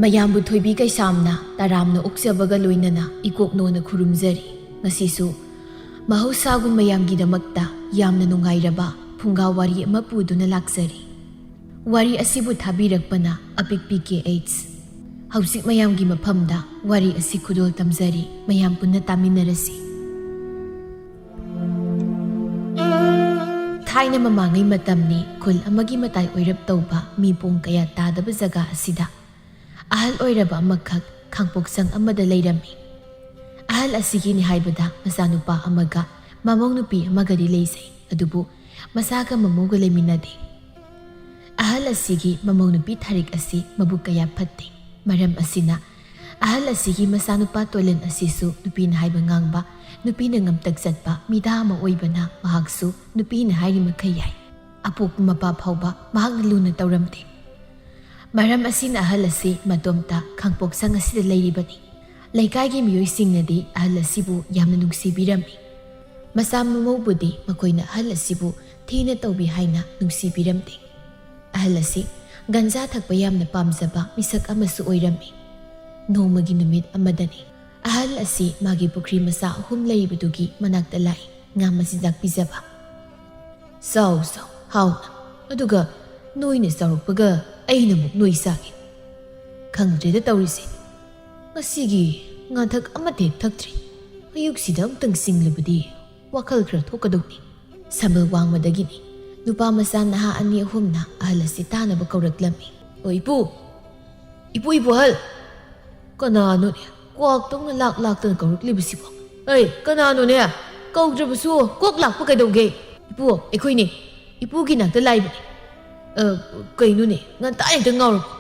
ꯃꯌꯥꯝꯕꯨ ꯊꯣꯏꯕꯤ ꯀꯩꯁꯥꯝꯅ ꯇꯔꯥꯝꯅ ꯑꯣꯛꯆꯕꯒ ꯂꯣꯏꯅꯅ ꯏꯀꯣꯛꯅꯣꯅ ꯈꯨꯔꯨꯝꯖꯔꯤ꯫ ꯉꯁꯤꯁꯨ ꯃꯍꯧꯁꯥꯒꯨꯝ ꯃꯌꯥꯝꯒꯤꯗꯃꯛꯇ ꯌꯥꯝꯅ ꯅꯨꯡꯉꯥꯏꯔꯕ ꯐꯨꯡꯒꯥ ꯋꯥꯔꯤ ꯑꯃ ꯄꯨꯗꯨꯅ ꯂꯥꯛꯆꯔꯤ꯫ ꯋꯥꯔꯤ ꯑꯁꯤꯕꯨ ꯊꯥꯕꯤꯔꯛꯄꯅ ꯑꯄꯤꯛꯄꯤ KH꯫ ꯍꯧꯖꯤꯛ ꯃꯌꯥꯝꯒꯤ ꯃꯐꯝꯗ ꯋꯥꯔꯤ ꯑꯁꯤ ꯈꯨꯗꯣꯜ ꯇꯝꯖꯔꯤ, ꯃꯌꯥꯝ ꯄꯨꯟꯅ ꯇꯥꯃꯤꯟꯅꯔꯁꯤ꯫ ꯊꯥꯏꯅ ꯃꯃꯥꯡꯉꯩ ꯃꯇꯝꯅꯤ ꯈꯨꯜ ꯑꯃꯒꯤ ꯃꯇꯥꯏ ꯑꯣꯏꯔꯞ ꯇꯧꯕ ꯃꯤꯄꯨꯡ ꯀꯌꯥ ꯇꯥꯗꯕ ꯖꯒꯥ ꯑꯁꯤꯗ ꯑꯍꯜ ꯑꯣꯏꯔꯕ ꯑꯃꯈꯛ ꯈꯥꯡꯄꯣꯛꯁꯪ ꯑꯃꯗ ꯂꯩꯔꯝꯃꯤ꯫ ꯑꯍꯜ ꯑꯁꯤꯒꯤꯅꯤ ꯍꯥꯏꯕꯗ ꯃꯆꯥꯅꯨꯄꯥ ꯑꯃꯒ ꯃꯃꯧ ꯅꯨꯄꯤ ꯑꯃꯒꯗꯤ ꯂꯩꯖꯩ, ꯑꯗꯨꯕꯨ ꯃꯁꯥꯒ ꯃꯃꯧꯒ ꯂꯩꯃꯤꯟꯅꯗꯦ꯫ ꯑꯍꯜ ꯑꯁꯤꯒꯤ ꯃꯃꯧ ꯅꯨꯄꯤ ꯊꯥꯔꯤꯛ ꯑꯁꯤ ꯃꯕꯨꯛ ꯀꯌꯥ ꯐꯠꯇꯦ꯫ ꯃꯔꯝ ꯑꯁꯤꯅ ꯑꯍꯜ ꯑꯁꯤꯒꯤ ꯃꯆꯥꯅꯨꯄꯥ ꯇꯣꯂꯦꯟ ꯑꯁꯤꯁꯨ ꯅꯨꯄꯤꯅ ꯍꯥꯏꯕ ꯉꯥꯡꯕ, ꯅꯨꯄꯤꯅ ꯉꯝꯇꯛ ꯆꯠꯄ ꯃꯤꯗꯥ ꯑꯃ ꯑꯣꯏꯕꯅ ꯃꯍꯥꯛꯁꯨ ꯅꯨꯄꯤꯅ ꯍꯥꯏꯔꯤꯃꯈꯩ ꯌꯥꯏ꯫ ꯑꯄꯣꯛꯄ ꯃꯄꯥ ꯐꯥꯎꯕ ꯃꯍꯥꯛꯅ ꯂꯨꯅ ꯇꯧꯔꯝꯗꯦ꯫ ꯃꯔꯝ ꯑꯁꯤꯅ ꯑꯍꯜ ꯑꯁꯤ ꯃꯇꯣꯝꯇ ꯈꯥꯡꯄꯣꯛꯁꯪ ꯑꯁꯤꯗ ꯂꯩꯔꯤꯕꯅꯤ꯫ ꯂꯩꯀꯥꯏꯒꯤ ꯃꯤꯑꯣꯏꯁꯤꯡꯅꯗꯤ ꯑꯍꯜ ꯑꯁꯤꯕꯨ ꯌꯥꯝꯅ ꯅꯨꯡꯁꯤꯕꯤꯔꯝꯃꯤ꯫ ꯃꯆꯥ ꯃꯃꯧꯕꯨꯗꯤ ꯃꯈꯣꯏꯅ ꯑꯍꯜ ꯑꯁꯤꯕꯨ ꯊꯤꯅ ꯇꯧꯕꯤ ꯍꯥꯏꯅ ꯅꯨꯡꯁꯤꯕꯤꯔꯝꯗꯦ꯫ ꯑꯍꯜ ꯑꯁꯤ ꯒꯟꯖꯥ ꯊꯛꯄ ꯌꯥꯝꯅ ꯄꯥꯝꯖꯕ ꯃꯤꯁꯛ ꯑꯃꯁꯨ ꯑꯣꯏꯔꯝꯃꯤ꯫ ꯅꯣꯡꯃꯒꯤ ꯅꯨꯃꯤꯠ ꯑꯃꯗꯅꯤ ꯑꯍꯜ ꯑꯁꯤ 마기 ꯄꯨꯈ꯭ꯔꯤ ꯃꯆꯥ 3 ꯂꯩꯕꯗꯨꯒꯤ ꯃꯅꯥꯛꯇ ꯂꯥꯛꯏ ꯉꯥ ꯃꯆꯤꯟꯖꯥꯛ ꯄꯤꯖꯕ꯫ ꯆꯥꯎ ꯆꯥꯎ ꯍꯥꯎꯅ, ꯑꯗꯨꯒ ꯅꯣꯏꯅ ꯆꯥꯎꯔꯛꯄꯒ ꯑꯩꯅ ꯑꯃꯨꯛ ꯅꯣꯏ ꯆꯥꯒꯦ꯫ ꯈꯪꯗ꯭ꯔꯦꯗ ꯇꯧꯔꯤꯁꯦ, ꯉꯁꯤꯒꯤ ꯉꯥꯊꯛ ꯑꯃꯠꯇ ꯍꯦꯛ ꯊꯛꯇ꯭ꯔꯤ꯫ ꯑꯌꯨꯛꯁꯤꯗ ꯑꯃꯨꯛꯇꯪ ꯆꯤꯡꯂꯕꯗꯤ ꯋꯥꯈꯜ ꯈꯔ ꯊꯣꯛꯀꯗꯧꯅꯤ꯫ ꯁꯝꯕꯜ ꯋꯥꯡꯃꯗꯒꯤꯅꯤ ꯅꯨꯄꯥ ꯃꯆꯥ ꯅꯍꯥ 2-3ꯅ ꯑꯍꯜ ꯑꯁꯤ ꯇꯥꯅꯕ ꯀꯧꯔꯛꯂꯝꯃꯤ꯫ "ꯑꯣ ꯏꯄꯨ, ꯏꯄꯨ ꯑꯍꯜ!" "ꯀꯅꯥꯅꯣꯅꯦ ꯀ꯭ꯋꯥꯛꯇꯧꯅ ꯂꯥꯛꯇꯅ ꯀꯧꯔꯛꯂꯤꯕꯁꯤꯕꯣ? ꯑꯩ ꯀꯅꯥꯅꯣꯅꯦ? ꯀꯧꯗ꯭ꯔꯕꯁꯨ ꯀꯣꯛ ꯂꯥꯛꯄ ꯀꯩꯗꯧꯒꯦ? "ꯏꯄꯨ ꯑꯩꯈꯣꯏꯅꯦ, ꯏꯄꯨꯒꯤ ꯅꯥꯛꯇ ꯂꯥꯛꯏꯕꯅꯤ." "ꯀꯩꯅꯣꯅꯦ ꯉꯟꯇꯥ ꯍꯦꯛꯇ ꯉꯥꯎꯔꯕꯣ?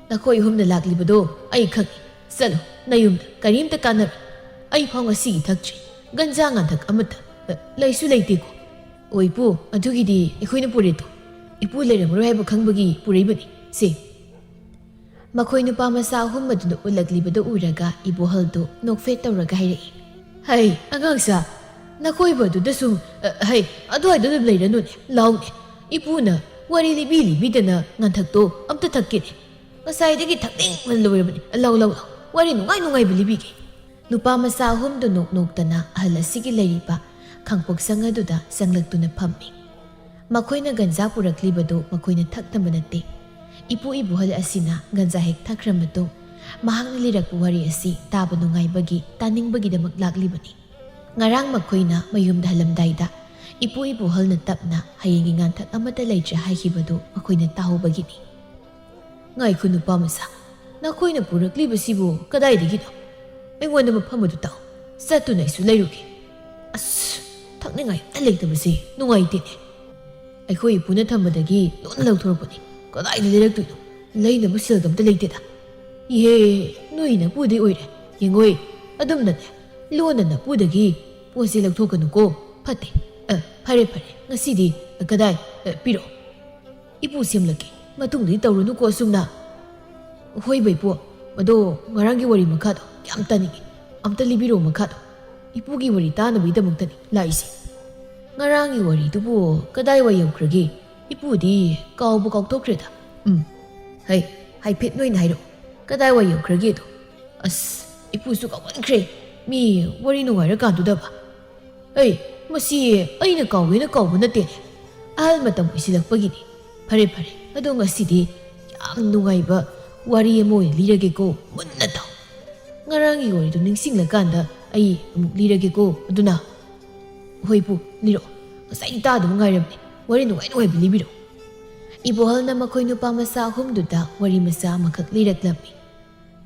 ꯅꯈꯣꯏ 3ꯅ ꯂꯥꯛꯂꯤꯕꯗꯣ ꯑꯩ ꯈꯪꯏ꯫ ꯆꯠꯂꯣ ꯅꯌꯨꯝꯗ, ꯀꯔꯤꯝꯇ ꯀꯥꯟꯅꯔꯣꯏ꯫ ꯑꯩ ꯐꯥꯎ ꯉꯁꯤꯒꯤ ꯊꯛꯇ꯭ꯔꯤ, ꯒꯟꯖꯥ ꯉꯥꯟꯊꯛ ꯑꯃꯠꯇ ꯂꯩꯁꯨ ꯂꯩꯇꯦꯀꯣ." "ꯑꯣ ꯏꯄꯨ, ꯑꯗꯨꯒꯤꯗꯤ ꯑꯩꯈꯣꯏꯅ ꯄꯨꯔꯦꯗꯣ, ꯏꯄꯨ ꯂꯩꯔꯝꯃꯔꯣꯏ ꯍꯥꯏꯕ ꯈꯪꯕꯒꯤ ꯄꯨꯔꯛꯏꯕꯅꯤ ꯁꯦ." ꯃꯈꯣꯏ ꯅꯨꯄꯥ ꯃꯆꯥ 3 ꯑꯗꯨꯅ ꯎꯠꯂꯛꯂꯤꯕꯗꯨ ꯎꯔꯒ ꯏꯕꯣꯍꯜꯗꯨ ꯅꯣꯛꯐꯦꯠ ꯇꯧꯔꯒ ꯍꯥꯏꯔꯛꯏ꯫ "ꯍꯩ ꯑꯉꯥꯡꯁꯥ, ꯅꯈꯣꯏꯕꯨ ꯑꯗꯨꯗ ꯁꯨꯝ ꯑꯗꯨꯋꯥꯏꯗ ꯑꯗꯨꯝ ꯂꯩꯔꯅꯨꯅꯦ, ꯂꯥꯎꯅꯦ꯫ ꯏꯄꯨꯅ ꯋꯥꯔꯤ ꯂꯤꯕꯤꯗꯅ ꯉꯥꯟꯊꯛꯇꯣ ꯑꯝꯇ ꯊꯛꯀꯦꯅꯦ꯫ ꯉꯁꯥꯏꯗꯒꯤ ꯊꯛꯅꯤꯡꯕꯅ ꯂꯣꯏꯔꯕꯅꯤ꯫ ꯂꯥꯎ ꯂꯥꯎ ꯂꯥꯎ, ꯋꯥꯔꯤ ꯅꯨꯡꯉꯥꯏꯕ ꯂꯤꯕꯤꯒꯦ." ꯅꯨꯄꯥ ꯃꯆꯥ 3ꯗꯨ ꯅꯣꯛ ꯅꯣꯛꯇꯅ ꯑꯍꯜ ꯑꯁꯤꯒꯤ ꯂꯩꯔꯤꯕ ꯈꯥꯡꯄꯣꯛꯁꯪ ꯑꯗꯨꯗ ꯆꯪꯂꯛꯇꯨꯅ ꯐꯝꯃꯤ꯫ ꯃꯈꯣꯏꯅ ꯒꯟꯖꯥ ꯄꯨꯔꯛꯂꯤꯕꯗꯨ ꯃꯈꯣꯏꯅ ꯊꯛꯇꯕ ꯅꯠꯇꯦ꯫ ꯏꯄꯨ ꯏꯕꯣꯍꯜ ꯑꯁꯤꯅ ꯒꯟꯖꯥ ꯍꯦꯛ ꯊꯛꯈ꯭ꯔ ꯃꯇꯨꯡ ꯃꯍꯥꯛꯅ ꯂꯤꯔꯛꯄ ꯋꯥꯔꯤ ꯑꯁꯤ ꯇꯥꯕ ꯅꯨꯡꯉꯥꯏꯕꯒꯤ ꯇꯥꯅꯤꯡꯕꯒꯤꯗꯃꯛ ꯂꯥꯛꯂꯤꯕꯅꯤ꯫ ꯉꯔꯥꯡ ꯃꯈꯣꯏꯅ ꯃꯌꯨꯝꯗ ꯍꯜꯂꯝꯗꯥꯏꯗ ꯏꯄꯨ ꯏꯕꯣꯍꯜꯅ ꯇꯞꯅ ꯍꯌꯦꯡꯒꯤ ꯉꯥꯟꯊꯛ ꯑꯃꯠꯇ ꯂꯩꯇ꯭ꯔꯦ ꯍꯥꯏꯈꯤꯕꯗꯨ ꯃꯈꯣꯏꯅ ꯇꯥꯍꯧꯕꯒꯤꯅꯤ꯫ "ꯉꯥꯏꯈꯣ ꯅꯨꯄꯥ ꯃꯆꯥ, ꯅꯈꯣꯏꯅ ꯄꯨꯔꯛꯂꯤꯕꯁꯤꯕꯨ ꯀꯗꯥꯏꯗꯒꯤꯅꯣ? ꯑꯩꯉꯣꯟꯗ ꯃꯐꯝ ꯑꯗꯨ ꯇꯥꯛꯎ, ꯆꯠꯇꯨꯅ ꯑꯩꯁꯨ ꯂꯩꯔꯨꯒꯦ꯫ ꯑꯁ, ꯊꯛꯅꯤꯡꯉꯥꯏ ꯑꯝꯇ ꯂꯩꯇꯕꯁꯦ ꯅꯨꯡꯉꯥꯏꯇꯦꯅꯦ꯫ ꯑꯩꯈꯣꯏ ꯏꯄꯨꯅ ꯊꯝꯕꯗꯒꯤ ꯂꯣꯟꯅ ꯂꯧꯊꯣꯔꯛꯄꯅꯤ, ꯀꯗꯥꯏꯗ ꯂꯩꯔꯛꯇꯣꯏꯅꯣ? ꯂꯩꯅꯕ ꯁꯦꯜꯒ ꯑꯝꯇ ꯂꯩꯇꯦꯗ." "ꯏꯍꯦ, ꯅꯣꯏ ꯅꯄꯨꯗꯩ ꯑꯣꯏꯔꯦ꯫ ꯌꯦꯡꯉꯣꯏ, ꯑꯗꯨꯝꯅꯅꯦ ꯂꯣꯟꯅ ꯅꯄꯨꯗꯒꯤ ꯄꯣꯠꯁꯦ ꯂꯧꯊꯣꯛꯀꯅꯨꯀꯣ, ꯐꯠꯇꯦ꯫ ꯐꯔꯦ ꯉꯁꯤꯗꯤ ꯀꯗꯥꯏ ꯄꯤꯔꯛꯑꯣ, ꯏꯄꯨ ꯁꯦꯝꯂꯛꯀꯦ, ꯃꯇꯨꯡꯗꯗꯤ ꯇꯧꯔꯨꯅꯨꯀꯣ ꯑꯁꯨꯝꯅ." "ꯍꯣꯏꯕ ꯏꯄꯨ, ꯑꯗꯣ ꯉꯔꯥꯡꯒꯤ ꯋꯥꯔꯤ ꯃꯈꯥꯗꯣ ꯌꯥꯝ ꯇꯥꯅꯤꯡꯉꯤ, ꯑꯝꯇ ꯂꯤꯕꯤꯔꯛꯑꯣ ꯃꯈꯥꯗꯣ꯫ ꯏꯄꯨꯒꯤ ꯋꯥꯔꯤ ꯇꯥꯅꯕꯒꯤꯗꯃꯛꯇꯅꯤ ꯂꯥꯛꯏꯁꯦ." "ꯉꯔꯥꯡꯒꯤ ꯋꯥꯔꯤꯗꯨꯕꯨ ꯀꯗꯥꯏꯋꯥꯏ ꯌꯧꯈ꯭ꯔꯒꯦ? ꯏꯄꯨꯗꯤ ꯀꯥꯎꯕꯨ ꯀꯥꯎꯊꯣꯛꯈ꯭ꯔꯦꯗ." "ꯍꯥꯏꯐꯦꯠ ꯅꯣꯏꯅ ꯍꯥꯏꯔꯛꯑꯣ, ꯀꯗꯥꯏꯋꯥꯏ ꯌꯧꯈ꯭ꯔꯒꯦꯗꯣ? ꯑꯁ, ꯏꯄꯨꯁꯨ ꯀꯥꯎꯃꯟꯈ꯭ꯔꯦ, ꯃꯤ ꯋꯥꯔꯤ ꯅꯨꯡꯉꯥꯏꯔꯀꯥꯟꯗꯨꯗꯕ." "ꯃꯁꯤ ꯑꯩꯅ ꯀꯥꯎꯒꯦꯅ ꯀꯥꯎꯕ ꯅꯠꯇꯦꯅꯦ, ꯑꯍꯜ ꯃꯇꯝ ꯑꯣꯏꯁꯤꯜꯂꯛꯄꯒꯤꯅꯤ꯫ ꯐꯔꯦ, ꯑꯗꯣ ꯉꯁꯤꯗꯤ ꯌꯥꯝ ꯅꯨꯡꯉꯥꯏꯕ ꯋꯥꯔꯤ ꯑꯃ ꯑꯣꯏꯅ ꯂꯤꯔꯒꯦꯀꯣ, ꯃꯨꯟꯅ ꯇꯥꯎ꯫ ꯉꯔꯥꯡꯒꯤ ꯋꯥꯔꯤꯗꯨ ꯅꯤꯡꯁꯤꯡꯂꯀꯥꯟꯗ ꯑꯩ ꯑꯃꯨꯛ ꯂꯤꯔꯒꯦꯀꯣ, ꯑꯗꯨꯅ." "ꯍꯣꯏ ꯏꯄꯨ, ꯂꯤꯔꯛꯑꯣ, ꯉꯁꯥꯏ ꯇꯥꯗꯕ ꯉꯥꯏꯔꯕꯅꯤ, ꯋꯥꯔꯤ ꯅꯨꯡꯉꯥꯏꯕ ꯂꯤꯕꯤꯔꯛꯑꯣ." ꯏꯕꯣꯍꯜꯅ ꯃꯈꯣꯏ ꯅꯨꯄꯥ ꯃꯆꯥ 3ꯗꯨꯗ ꯋꯥꯔꯤ ꯃꯆꯥ ꯑꯃꯈꯛ ꯂꯤꯔꯛꯂꯝꯃꯤ꯫